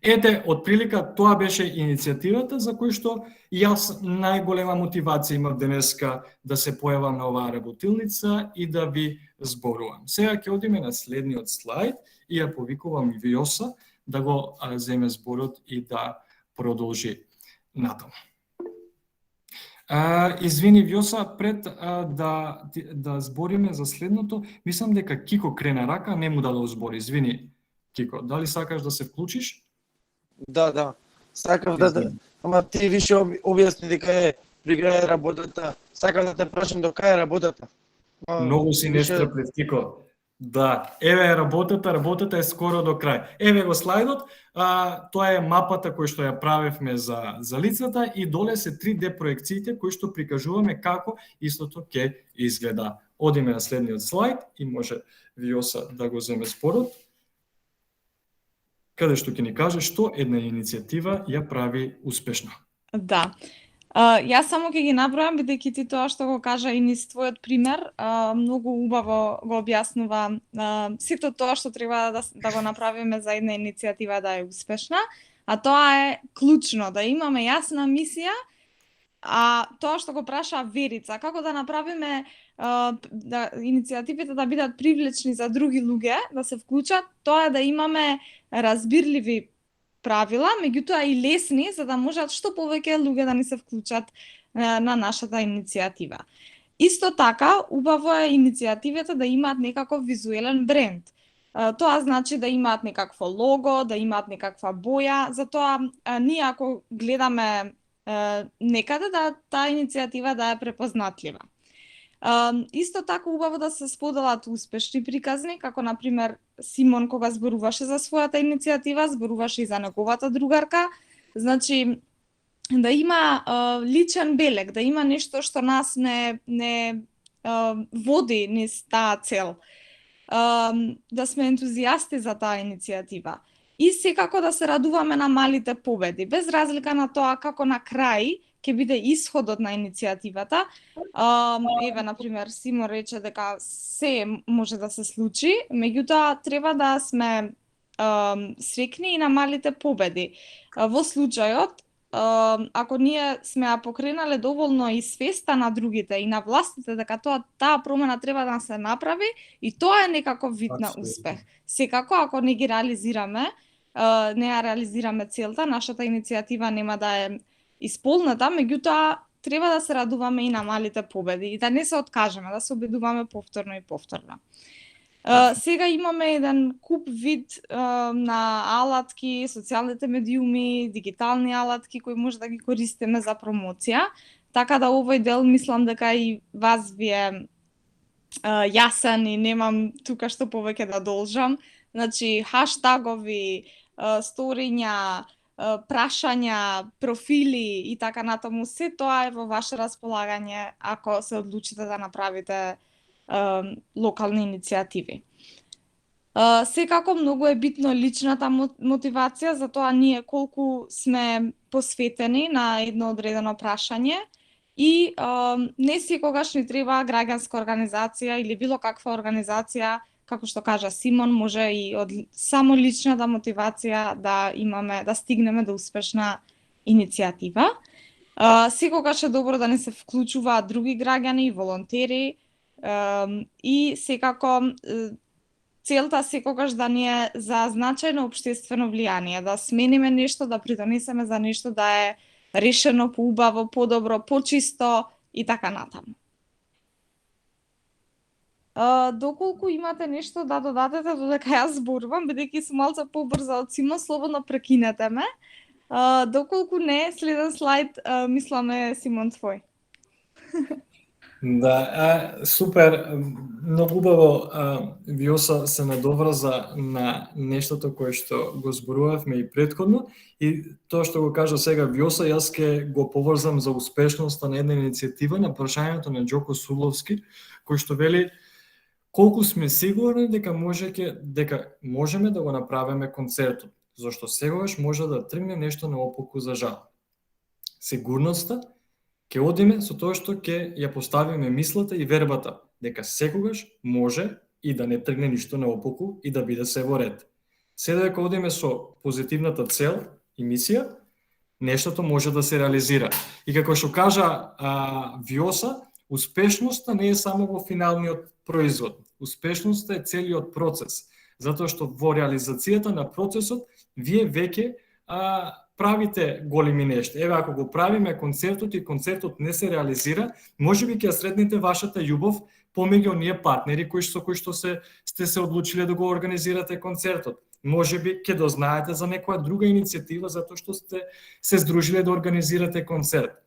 Ете, од прилика, тоа беше иницијативата за кој што јас најголема мотивација имав денеска да се појавам на оваа работилница и да ви зборувам. Сега ќе одиме на следниот слайд и ја повикувам и Виоса да го земе зборот и да продолжи натаму. Извини, Виоса, пред да збориме за следното, мислам дека Кико крена рака, не му дадов збор. Извини, Кико, дали сакаш да се вклучиш? Да. Сакав да, ама ти више објасни дека е при крај работата. Сакав да те прашам до кај е работата. Многу си нестрплив, Кико. Да, еве е работата е скоро до крај. Еве го слайдот, тоа е мапата која што ја правевме за лицата и доле се 3D проекциите кои што прикажуваме како истото ќе изгледа. Одиме на следниот слайд и може Виоса да го земе спорот, каде што ќе ни каже што една иницијатива ја прави успешна. Да. Јас само ќе ги набројам, бидејќи ти тоа што го кажа и низ твојот пример, многу убаво го објаснува сето тоа што треба да го направиме за една иницијатива да е успешна, а тоа е клучно, да имаме јасна мисија, а тоа што го праша Верица, како да направиме иницијативите да бидат привлечни за други луѓе, да се вклучат, тоа е да имаме разбирливи правила, меѓутоа и лесни, за да можат што повеќе луѓе да ни се вклучат на нашата иницијатива. Исто така, убаво е иницијативите да имаат некаков визуелен бренд. Тоа значи да имаат некакво лого, да имаат некаква боја, затоа ние ако гледаме некаде да таа иницијатива да е препознатлива. Исто така убаво да се споделат успешни приказни, како например Симон кога зборуваше за својата иницијатива, зборуваше и за неговата другарка. Значи да има личен белег, да има нешто што нас не води низ таа цел. Да сме ентузијасти за таа иницијатива. И секако да се радуваме на малите победи, без разлика на тоа како на крај ќе биде исходот на иницијативата. Еве, например, Симон рече дека се може да се случи, меѓутоа треба да сме срекни и на малите победи. Во случајот, ако ние сме ја покренале доволно и свеста на другите и на властите дека таа промена треба да се направи, и тоа е некаков вид на успех. Секако, ако не ги реализираме, не ја реализираме целта, нашата иницијатива нема да е исполната, меѓутоа треба да се радуваме и на малите победи и да не се откажеме, да се обидуваме повторно и повторно. Сега имаме еден куп вид на алатки, социјалните медиуми, дигитални алатки кои може да ги користиме за промоција, така да овој дел мислам дека и вас ви е јасен и немам тука што повеќе да должам. Значи, хаштагови, сториња, прашања, профили и така натаму, се тоа е во ваше располагање ако се одлучите да направите локални иницијативи. Секако многу е битно личната мотивација, затоа ние колку сме посветени на едно одредено прашање и не секогаш ни треба граѓанска организација или било каква организација, како што кажа Симон, може и од само личната мотивација да стигнеме до успешна иницијатива. Секогаш е добро да не се вклучуваат други граѓани и волонтери и секако целта секогаш да ни е за значајно општествено влијание, да смениме нешто, да придонесеме за нешто да е решено поубаво, подобро, почисто и така натаму. Доколку имате нешто да додадете додека јас зборувам, бидејќи сум малце побрза од Симон, слободно прекинете ме. Доколку не, следен слайд, мислам е Симон твој. Да, супер, многу убаво Вјоса се надоврза на нештото кое што го зборувавме и претходно и тоа што го кажа сега Вјоса, јас ќе го поврзам за успешноста на една иницијатива на прашањето на Џоко Суловски, кој што вели колку сме сигурни дека можеме да го направиме концертот, зашто сегогаш може да тргне нешто наопаку за жал. Сигурноста ќе одиме со тоа што ќе ја поставиме мислата и вербата дека секогаш може и да не тргне ништо наопаку и да биде се во ред. Се дека одиме со позитивната цел и мисија, нештото може да се реализира. И како што кажа Вјоса, успешноста не е само во финалниот производ. Успешноста е целиот процес, затоа што во реализацијата на процесот вие веќе правите големи нешта. Еве, ако го правиме концертот и концертот не се реализира, можеби ќе сретнете вашата љубов помеѓу оние партнери со кои што сте се одлучиле да го организирате концертот. Можеби ќе дознаете за некоја друга иницијатива затоа што сте се здружиле да организирате концерт.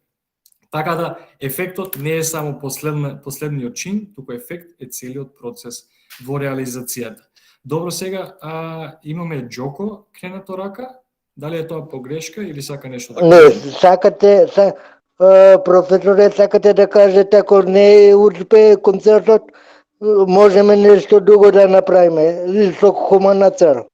Така да, ефектот не е само последниот чин, туку ефект е целиот процес во реализацијата. Добро, сега имаме Џоко кренато рака. Дали е тоа погрешка или сака нешто да каже? Професоре, сакате да кажете ако не успее концертот, можеме нешто друго да направиме со хумана цел.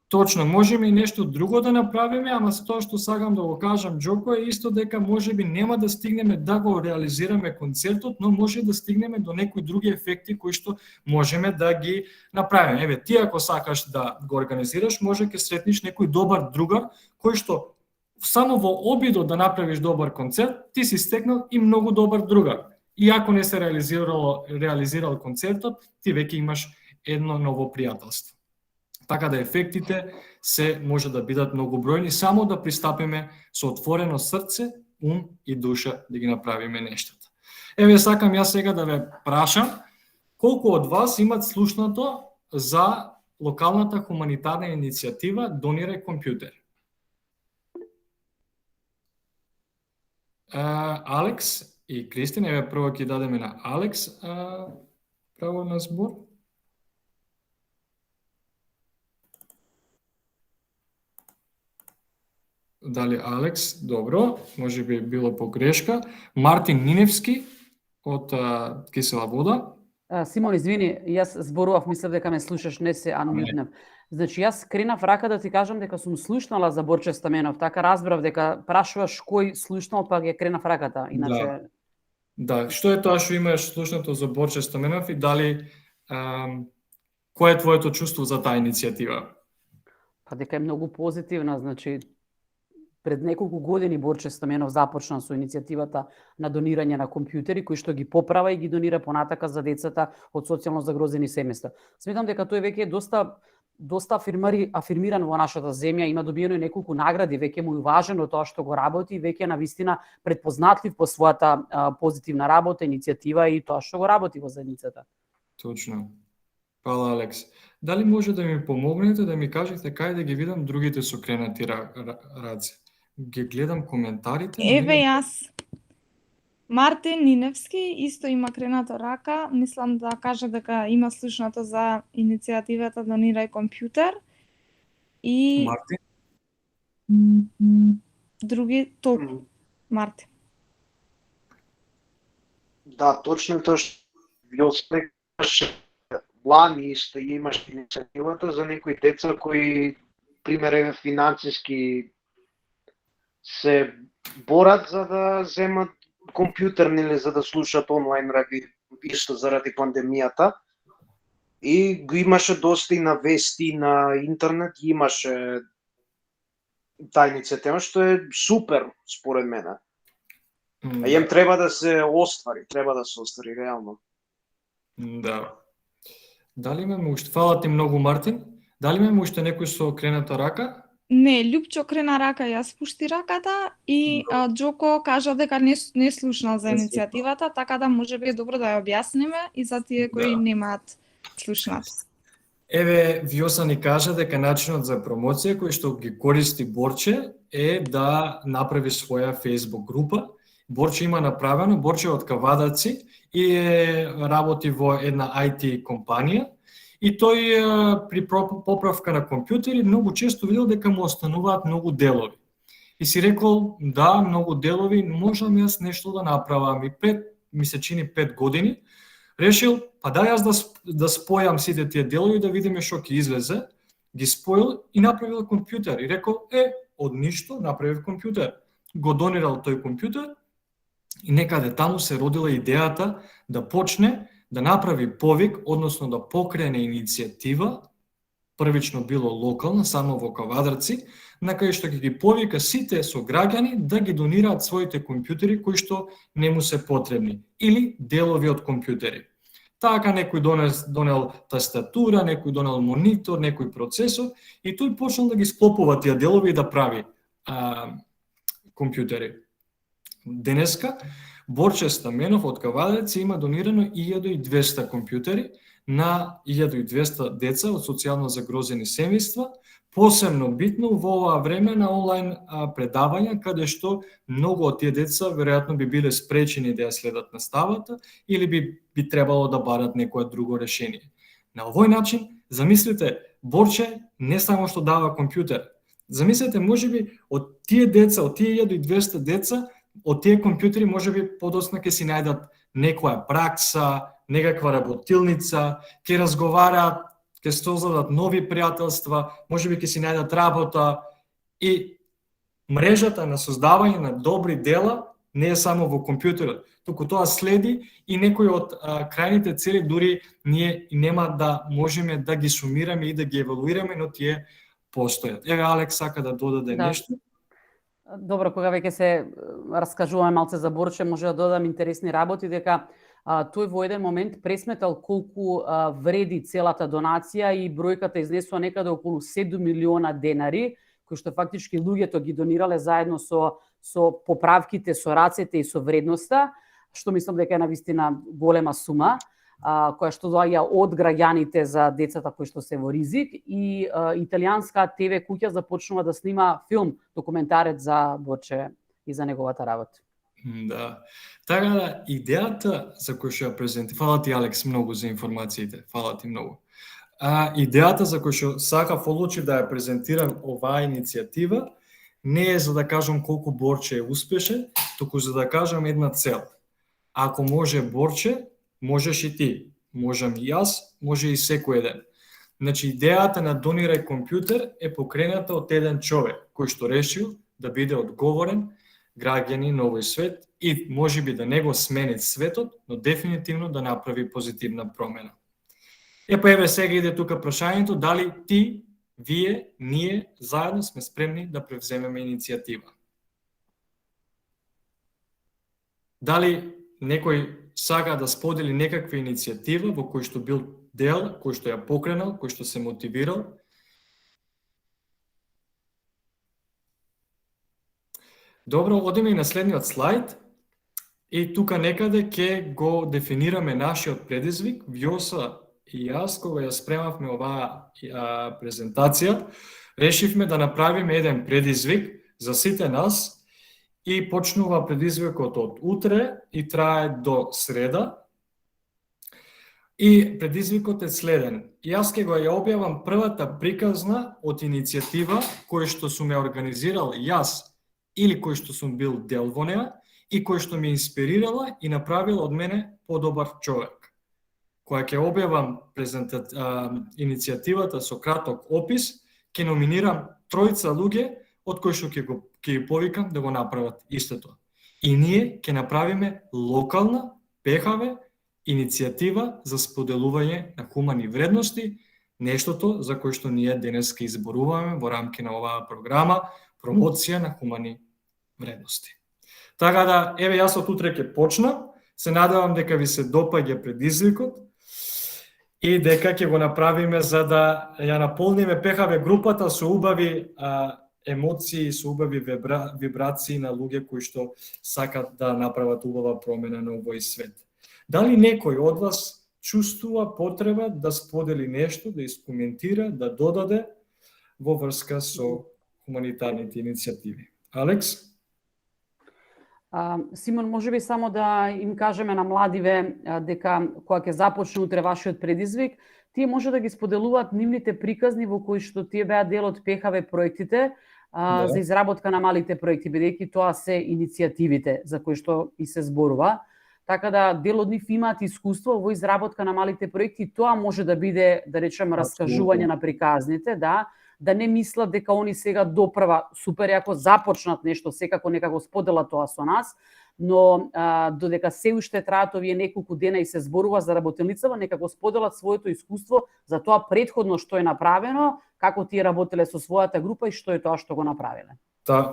Точно, можеме и нешто друго да направиме, ама со тоа што сакам да го кажам Џоко е исто дека можеби нема да стигнеме да го реализираме концертот, но може да стигнеме до некои други ефекти кои што можеме да ги направиме. Еве, ти ако сакаш да го организираш, може ќе сретниш некој добар другар кој што само во обидот да направиш добар концерт, ти си стекнал и многу добар другар. И ако не се реализирал концертот, ти веќе имаш едно ново пријателство. Така да ефектите се може да бидат многобројни, само да пристапиме со отворено срце, ум и душа да ги направиме нештата. Еве, сакам јас сега да ве прашам, колку од вас имат слушнато за локалната хуманитарна иницијатива Донирај компјутер? Алекс и Кристина, еве прво ќе дадеме на Алекс право на збор. Дали Алекс? Добро, може би било погрешка. Мартин Ниневски од Кисела вода. Симон, извини, јас зборував, мислев дека ме слушаш, не се анмютнав. Значи, јас кренав рака да ти кажам дека сум слушнала за Борче Стаменов, така разбрав дека прашуваш кој слушнал, па ја кренав раката, иначе... Да, што е тоа што имаш слушнато за Борче Стаменов и дали, кој е твоето чувство за таа иницијатива? Па дека е многу позитивна, значи, пред неколку години Борче Стаменов започна со иницијативата на донирање на компјутери, кои што ги поправа и ги донира понатака за децата од социјално загрозени семејства. Сметам дека тој веќе е доста афирмиран во нашата земја, има добиено и неколку награди, веќе му е важно тоа што го работи, веќе е навистина предпознатлив по својата позитивна работа, иницијатива и тоа што го работи во заедницата. Точно. Фала, Алекс. Дали може да ми помогнете да ми кажете кај да ги видам другите сокренати раци? Ги гледам коментарите. Еве јас. Мартин Ниневски исто има кренато рака, мислам да каже дека има слушнато за иницијативата Донирај компјутер. И Мартин? други толку. Мартин. Да, точно тоа што ви оспрекаш лани исто имаш иницијативата за некои деца кои пример финансиски се борат за да земат компјутер, нели, за да слушат онлайн исто заради пандемијата. И го имаше доста и на вести, на интернет, имаше таа иницијатива, што е супер, според мене. А им треба да се оствари реално. Да. Дали имаме уште? Фала ти многу, Мартин. Дали имаме уште некој со крената рака? Не, Љупчо крена рака, ја спушти раката и Џоко кажа дека не слушнал за иницијативата, така да можеби е добро да ја објасниме и за тие кои немаат слушнат. Еве, Вјоса ни кажа дека начинот за промоција кој што ги користи Борче е да направи своја Facebook група. Борче има направено, Борче од Кавадаци и работи во една IT компанија. И тој при поправка на компјутери многу често видел дека му остануваат многу делови. И си рекол, да, многу делови, можам јас нешто да направам. И ми се чини 5 години, решил, па да јас да спојам сите тие делови да видиме што ќе излезе. Ги споил и направил компјутер. И рекол, од ништо направив компјутер. Го донирал тој компјутер и некаде таму се родила идејата да почне да направи повик, односно да покрене иницијатива, првично било локална, само во Кавадарци, на кај што ќе ги повика сите сограѓани да ги донираат своите компјутери кои што не му се потребни, или делови од компјутери. Така некој донел тастатура, некој донел монитор, некој процесор, и тој почнал да ги склопува тие делови и да прави компјутери. Денеска, Борче Стаменов од Кавадарци има донирано 1200 компјутери на 1200 деца од социјално загрозени семејства, посебно битно во оваа време на онлайн предавања, каде што многу од тие деца веројатно би биле спречени да ја следат наставата или би требало да барат некое друго решение. На овој начин, замислите, Борче не само што дава компјутер, замислете, можеби од тие деца, од тие 1200 деца, од тие компјутери можеби подоцна ќе си најдат некоја пракса, некаква работилница, ќе разговараат, ќе создадат нови пријателства, можеби ќе си најдат работа, и мрежата на создавање на добри дела не е само во компјутерот, туку тоа следи и некои од крајните цели дури ние нема да можеме да ги сумираме и да ги евалуираме, но тие постојат. Еве Алекс сака да додаде нешто. Добро, кога веќе се раскажуваме малце за Борче, може да додам интересни работи, дека тој во еден момент пресметал колку вреди целата донација и бројката изнесува некаде околу 7 милиона денари, кои што фактички луѓето ги донирале заедно со поправките, со рацете и со вредноста, што мислам дека е навистина голема сума, која што доаѓа од граѓаните за децата кои што се во ризик, и италијанска ТВ куќа започнува да снима филм, документарец за Борче и за неговата работа. Да. Така да, идејата за која што ја презентирав, фала ти Алекс многу за информациите, фала ти многу. Идејата за која што сакав одлучи да ја презентирам оваа иницијатива не е за да кажам колку Борче е успешен, туку за да кажам една цел. Ако може Борче, можеш и ти, можам и јас, може и секој еден. Значи, идејата на Донирај компјутер е покрената од еден човек кој што решил да биде одговорен граѓани на овој свет и можеби да не го смени светот, но дефинитивно да направи позитивна промена. Па еве сега иде тука прашањето, дали ти, вие, ние заедно сме спремни да превземеме иницијатива. Дали некој сака да сподели некаква иницијатива во кој што бил дел, кој што ја покренал, кој што се мотивирал? Добро, одиме и на следниот слайд. И тука некаде ќе го дефинираме нашиот предизвик. Вјоса и јас, кога ја спремавме оваа презентација, решивме да направиме еден предизвик за сите нас и почнува предизвикот од утре и трае до среда. И предизвикот е следен. Јас ќе го ја објавам првата приказна од иницијатива која што сум ја организирал јас или кој што сум бил дел во неа и кој што ми инспирирала и направила од мене подобар човек. Која ќе објавам иницијативата со краток опис, ќе номинирам тројца луѓе од кои што ќе ги повикам да го направат истото. И ние ќе направиме локална ПХВ иницијатива за споделување на хумани вредности, нештото за кое што ние денеска изборуваме во рамки на оваа програма, промоција на хумани вредности. Така да, еве јас од утре ќе почнам, се надевам дека ви се допаѓа предизвикот и дека ќе го направиме за да ја наполниме ПХВ групата со убави емоции, со убави вибрации на луѓе кои што сакат да направат убава промена на овој свет. Дали некој од вас чувствува потреба да сподели нешто, да искоментира, да додаде во врска со хуманитарните иницијативи? Алекс? Симон, може би само да им кажеме на младиве дека кога ќе започне утре вашиот предизвик, тие може да ги споделуваат нивните приказни во кои што тие беа дел од ПХВ проектите за изработка на малите проекти, бидејќи тоа се иницијативите за кои што и се зборува. Така да дел од нив имаат искуство во изработка на малите проекти, тоа може да биде, да речем, раскажување на приказните, да не мислат дека они сега допрва супер ако започнат нешто, секако нека го споделат тоа со нас, но додека се уште траат овие неколку дена и се зборува за работелницава, нека го споделат своето искуство за тоа претходно што е направено, како тие работеле со својата група и што е тоа што го направиле.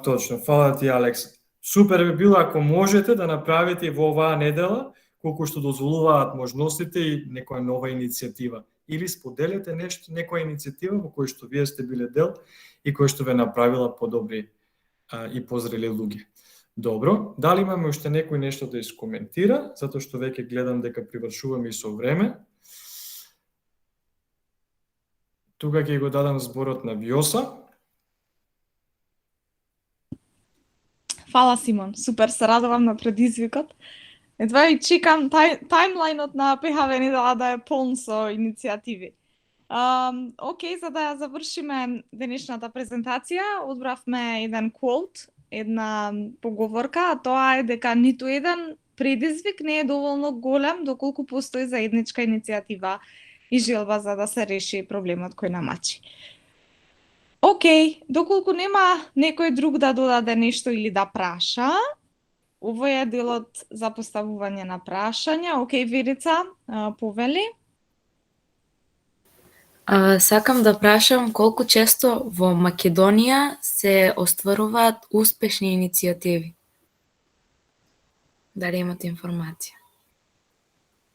Точно, фала ти, Алекс. Супер би било ако можете да направите во оваа недела, колку што дозволуваат можностите и некоја нова иницијатива. Или споделете нешто, некоја иницијатива во која што вие сте биле дел и која што ве направила подобри и позрели луѓе. Добро, дали имаме уште некој нешто да искоментира, затоа што веќе гледам дека привршуваме и со време. Тука ќе го дадам зборот на Вјоса. Фала, Симон. Супер, се радувам на предизвикот. Едва и чекам тајмлајнот на ПХВ недела да е полн со иницијативи. Океј, за да ја завршиме денешната презентација, одбравме еден quote, една поговорка, а тоа е дека ниту еден предизвик не е доволно голем доколку постои заедничка иницијатива и желба за да се реши проблемот кој намачи. Океј, доколку нема некој друг да додаде нешто или да праша, овој е делот за поставување на прашања. Океј, Верица, повели. Сакам да прашам колку често во Македонија се остваруваат успешни иницијативи? Дали имате информација?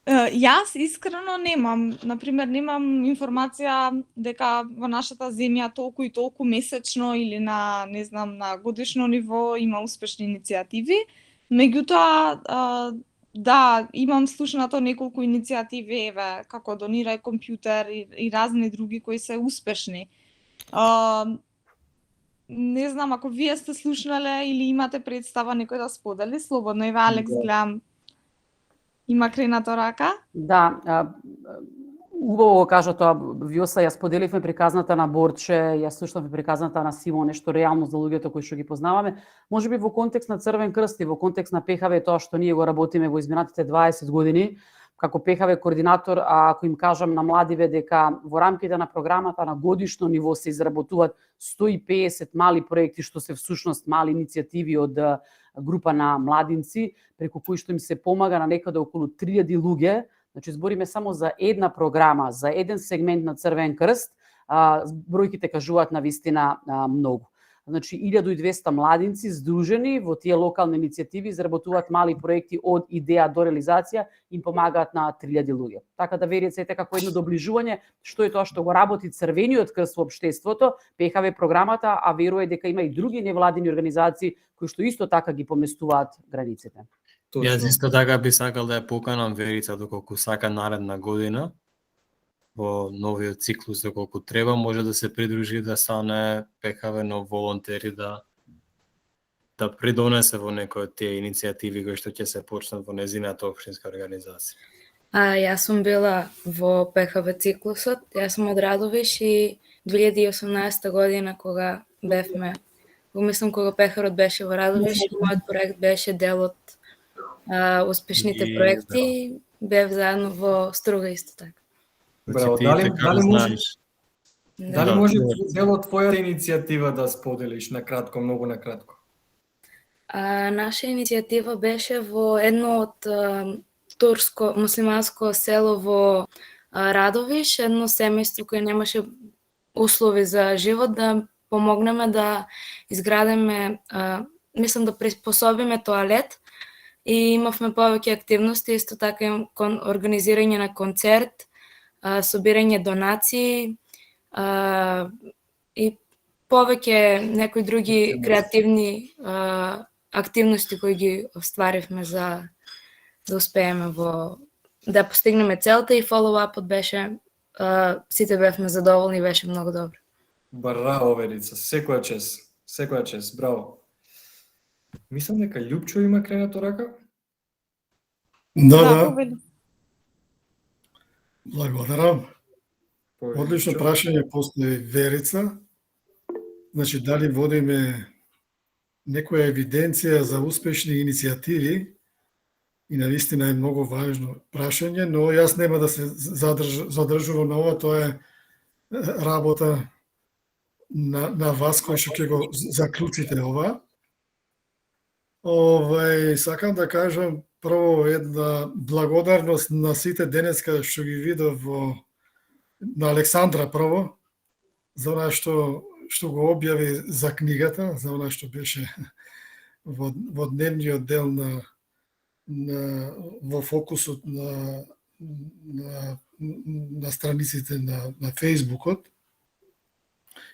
Јас искрено немам, например, немам информација дека во нашата земја толку и толку месечно или на, не знам, на годишно ниво има успешни иницијативи. Меѓутоа, да, имам слушнато неколку иницијативи, еве, како Донирај компјутер и разни други кои се успешни. Не знам, ако вие сте слушнале или имате представа некој да сподели, слободно, еве, Алекс, гледам. Има кренато рака? Да, убаво го кажа тоа, Вјоса, ја споделивме приказната на Борче, ја слушнавме приказната на Симон, нешто реално за луѓето кои што ги познаваме. Може би во контекст на Црвен крст и во контекст на ПХВ, тоа што ние го работиме во изминатите 20 години, како ПХВ координатор, а ако им кажам на младиве дека во рамките на програмата на годишно ниво се изработуваат 150 мали проекти, што се всушност мали иницијативи од група на младинци, преку кои што им се помага на некаде околу 3000 луѓе. Значи, збориме само за една програма, за еден сегмент на Црвен крст, бројките кажуваат на вистина многу. Значи, 1200 младинци здружени во тие локални иницијативи изработуваат мали проекти од идеја до реализација, им помагаат на 3000 луѓе. Така да верите како едно доближување што е тоа што го работи Црвениот крст во општеството, ПХВ програмата, а верува дека има и други невладини организации кои што исто така ги поместуваат границите. Јас исто така би сакал да ја поканам Верица доколку сака наредна година во новиот циклус доколку треба може да се придружи да стане ПХВ но волонтери да да придонесе во некои од тие иницијативи кои што ќе се почнат во незината општинска организација? Јас сум била во ПХВ циклусот, јас сум од Радовиш и 2018 година кога бевме, мислам кога пехарот беше во Радовиш, мојот проект беше дел од успешните И, проекти, бев заедно во Струга исто така. Браво, Ти дали така може знаеш. дали Да. може дел од твојата иницијатива да споделиш на кратко, многу на кратко? Наша иницијатива беше во едно од турско, муслиманско село во Радовиш, едно семејство кое немаше услови за живот, да помогнеме да изградиме, мислам да приспособиме тоалет и имавме повеќе активности, исто така организирање на концерт, собирање донации и повеќе некои други креативни активности кои ги остваривме за да успееме да постигнеме целта и фоллоуапот беше, сите бевме задоволни и беше многу добро. Браво, Верица, секоја чест, браво. Мислам дека Љупчо има кренато рака. Да, повели. благодарам. Повели, Одлично Љупчо. прашање после Верица. Значи, дали водиме некоја евиденција за успешни иницијативи, и навистина е многу важно прашање, но јас нема да се задржувам на ова, тоа е работа на вас кој што ќе го заклучите ова. Сакам да кажам прво една благодарност на сите денеска што ги видов на Александра прво, за она што го објави за книгата, за она што беше во дневниот дел во фокусот на страниците на Фејсбукот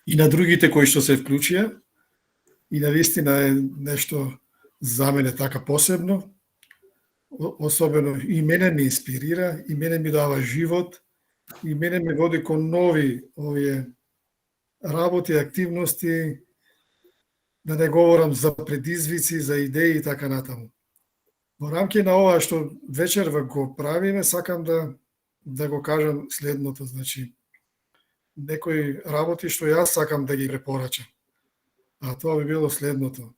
и на другите кои што се вклучија. И навистина е нешто за мене така посебно, особено и мене ме инспирира, и мене ми дава живот, и мене ме води кон нови овие работи, активности, да не говорам за предизвици, за идеи и така натаму. Во рамки на ова што вечерва го правиме, сакам да го кажам следното, значи, некои работи што јас сакам да ги препорачам. А тоа би било следното.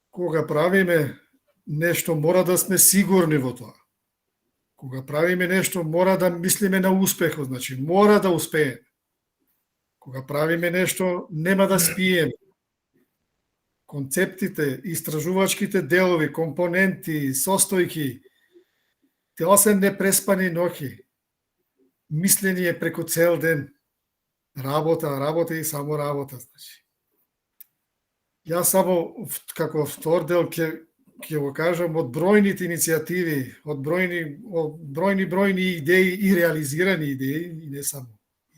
Кога правиме нешто, мора да сме сигурни во тоа. Кога правиме нешто, мора да мислиме на успехот, значи, мора да успееме. Кога правиме нешто, нема да спиеме. Концептите, истражувачките делови, компоненти, состојки, тоа се непреспани ноќи. Мислење преку цел ден. Работа и само работа, значи. Јас само како втор дел ќе го кажам од бројните иницијативи, од бројни идеи и реализирани идеи, и не само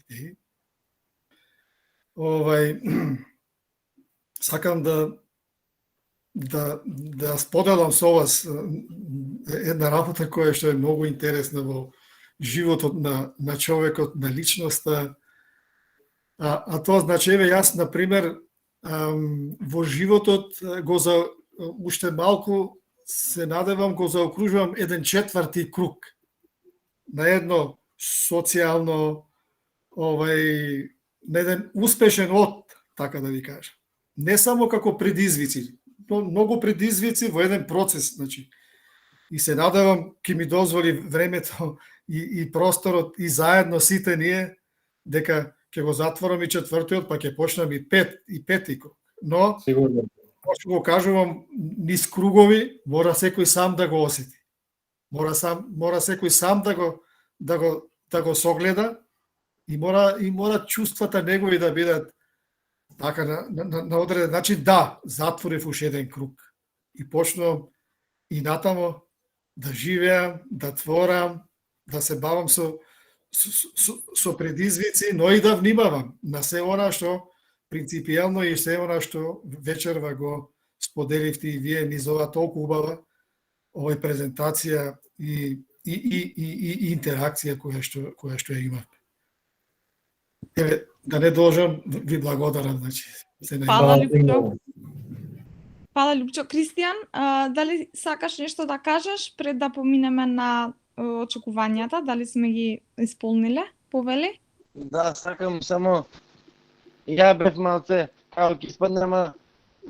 идеи. Сакам да споделам со вас една работа која што е многу интересна во животот на човекот, на личноста. А тоа значи, јас, например, во животот уште малку се надевам, го заокружувам 1/4 круг на едно социјално, на еден успешен така да ви кажам. Не само како предизвици, но многу предизвици во еден процес, значи. И се надевам ќе ми дозволи времето и просторот и заедно сите ние дека ќе го затворам и 4-тиот, па ќе почнам и 5-ти круг. Но, Сигурно. што го кажувам, низ кругови мора секој сам да го осети. Мора секој сам да го согледа и мора чувствата негови да бидат така на одреден начин. Да, затворив уште еден круг и почнувам и натамо да живеам, да творам, да се бавам со предизвици, но и да внимавам на се она што принципијално и се она што вечерва го споделивте и вие низ ова толку убава овој презентација и интеракција која што ја имавме. Да не должам, ви благодарам, значи. Фала, Љупчо. Фала, Лупчо. Кристијан, дали сакаш нешто да кажеш пред да поминеме на очекувањата? Дали сме ги исполниле? Повели? Да, сакам само ја бев малце како ќе испадне, ама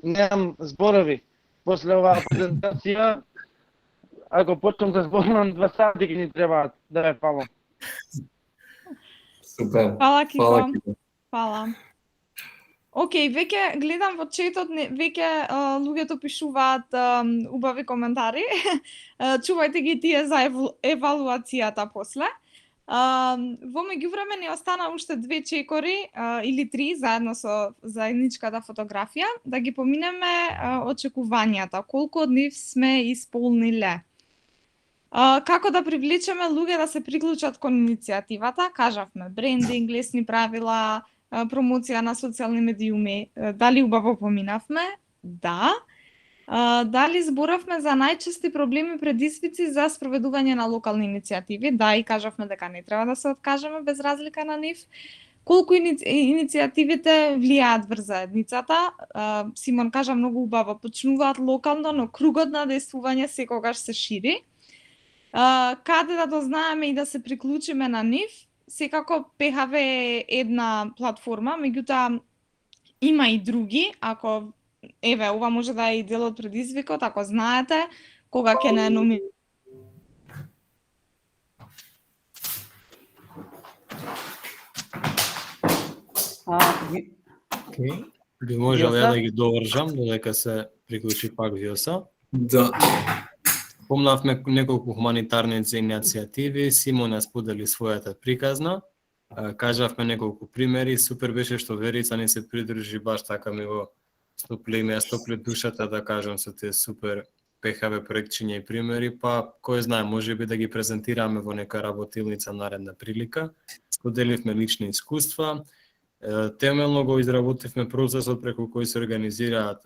немам зборови. После оваа презентација, ако почнам да зборувам 2 сати ќе ни требаат, да ве фалам. Супер. Фала, Кико. Фала, Кико. Фала. Океј, веќе гледам во четот, веќе луѓето пишуваат убави коментари. Чувајте ги тие за евалуацијата после. Во меѓувреме ни остана уште 2 чекори или 3 заедно со заедничката фотографија, да ги поминеме очекувањата. Колку од нив сме исполниле? Како да привлечеме луѓе да се приклучат кон иницијативата? Кажавме брендинг, лесни правила, промоција на социјални медиуми. Дали убаво поминавме? Да. Дали зборавме за најчести проблеми и предизвици за спроведување на локални иницијативи? Да, и кажавме дека не треба да се откажеме без разлика на нив. Колку иницијативите влијаат врз заедницата? Симон кажа многу убаво, почнуваат локално, но кругот на действување секогаш се шири. Каде да дознаеме и да се приклучиме на нив? Секако ПХВ е една платформа, меѓутоа има и други. Ако еве, ова може да е и дел од предизвикот, ако знаете кога ќе не номинираме. Би можел ја да ги довршам, додека се приклучи пак Виоса. Да. Помнавме неколку хуманитарни иницијативи, Симон ја сподели својата приказна, кажавме неколку примери, супер беше што Верица не се придружи баш така ми го стопли душата да кажам со тие супер ПХВ проектчиња и примери, па кој знае, можеби да ги презентираме во нека работилница наредна прилика. Споделивме лични искуства, темелно го изработивме процесот преку кој се организираат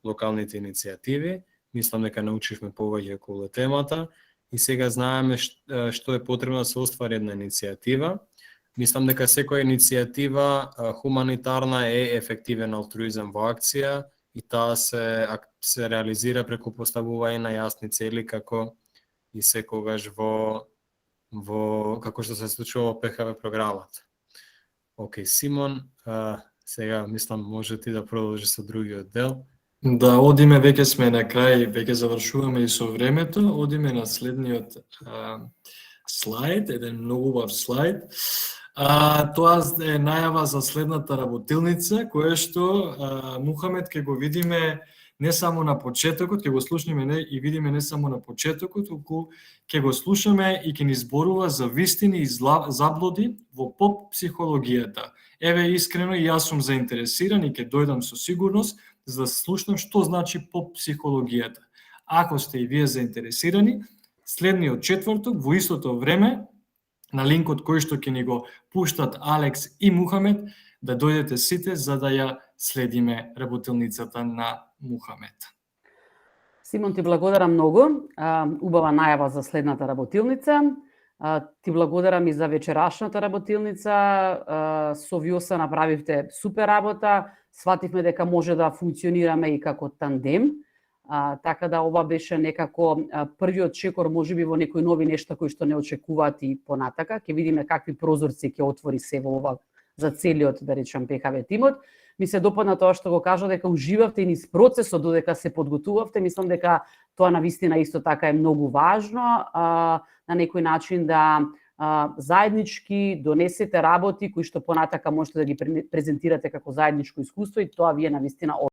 локалните иницијативи. Мислам дека научивме повеќе околу темата и сега знаеме што е потребно да се оствари една иницијатива. Мислам дека секоја иницијатива хуманитарна е ефективен алтруизам во акција и таа се реализира преку поставување на јасни цели како и секогаш во како што се случува во ПХВ програмата. Океј, Симон, сега мислам може ти да продолжи со другиот дел. Да, одиме, веќе сме на крај, веќе завршуваме и со времето, одиме на следниот слайд, еден многу убав слайд. Тоа е најава за следната работилница, која што Мухамед ќе го видиме не само на почетокот, ќе го слушнеме и видиме не само на почетокот, туку ќе го слушаме и ќе ни зборува за вистини и заблуди во поп психологијата. Еве, искрено и јас сум заинтересиран и ќе дојдам со сигурност за да слушнам што значи поп психологијата. Ако сте и вие заинтересирани, следниот четврток во истото време на линкот кој што ќе ни го пуштат Алекс и Мухамед, да дојдете сите за да ја следиме работилницата на Мухамед. Симон, ти благодарам многу. Убава најава за следната работилница. Ти благодарам и за вечерашната работилница. Со Виоса направивте супер работа. Свативме дека може да функционираме и како тандем. Така да ова беше некако првиот чекор, можеби во некои нови нешта кои што не очекуваат и понатака. Ќе видиме какви прозорци ќе отвори се во ова за целиот, да речам, ПХВ тимот. Ми се допадна тоа што го кажа дека уживавте и низ процесот додека се подготувавте. Мислам дека тоа навистина исто така е многу важно, на некој начин да заеднички донесете работи кои што понатака можете да ги презентирате како заедничко искуство и тоа ви е навистина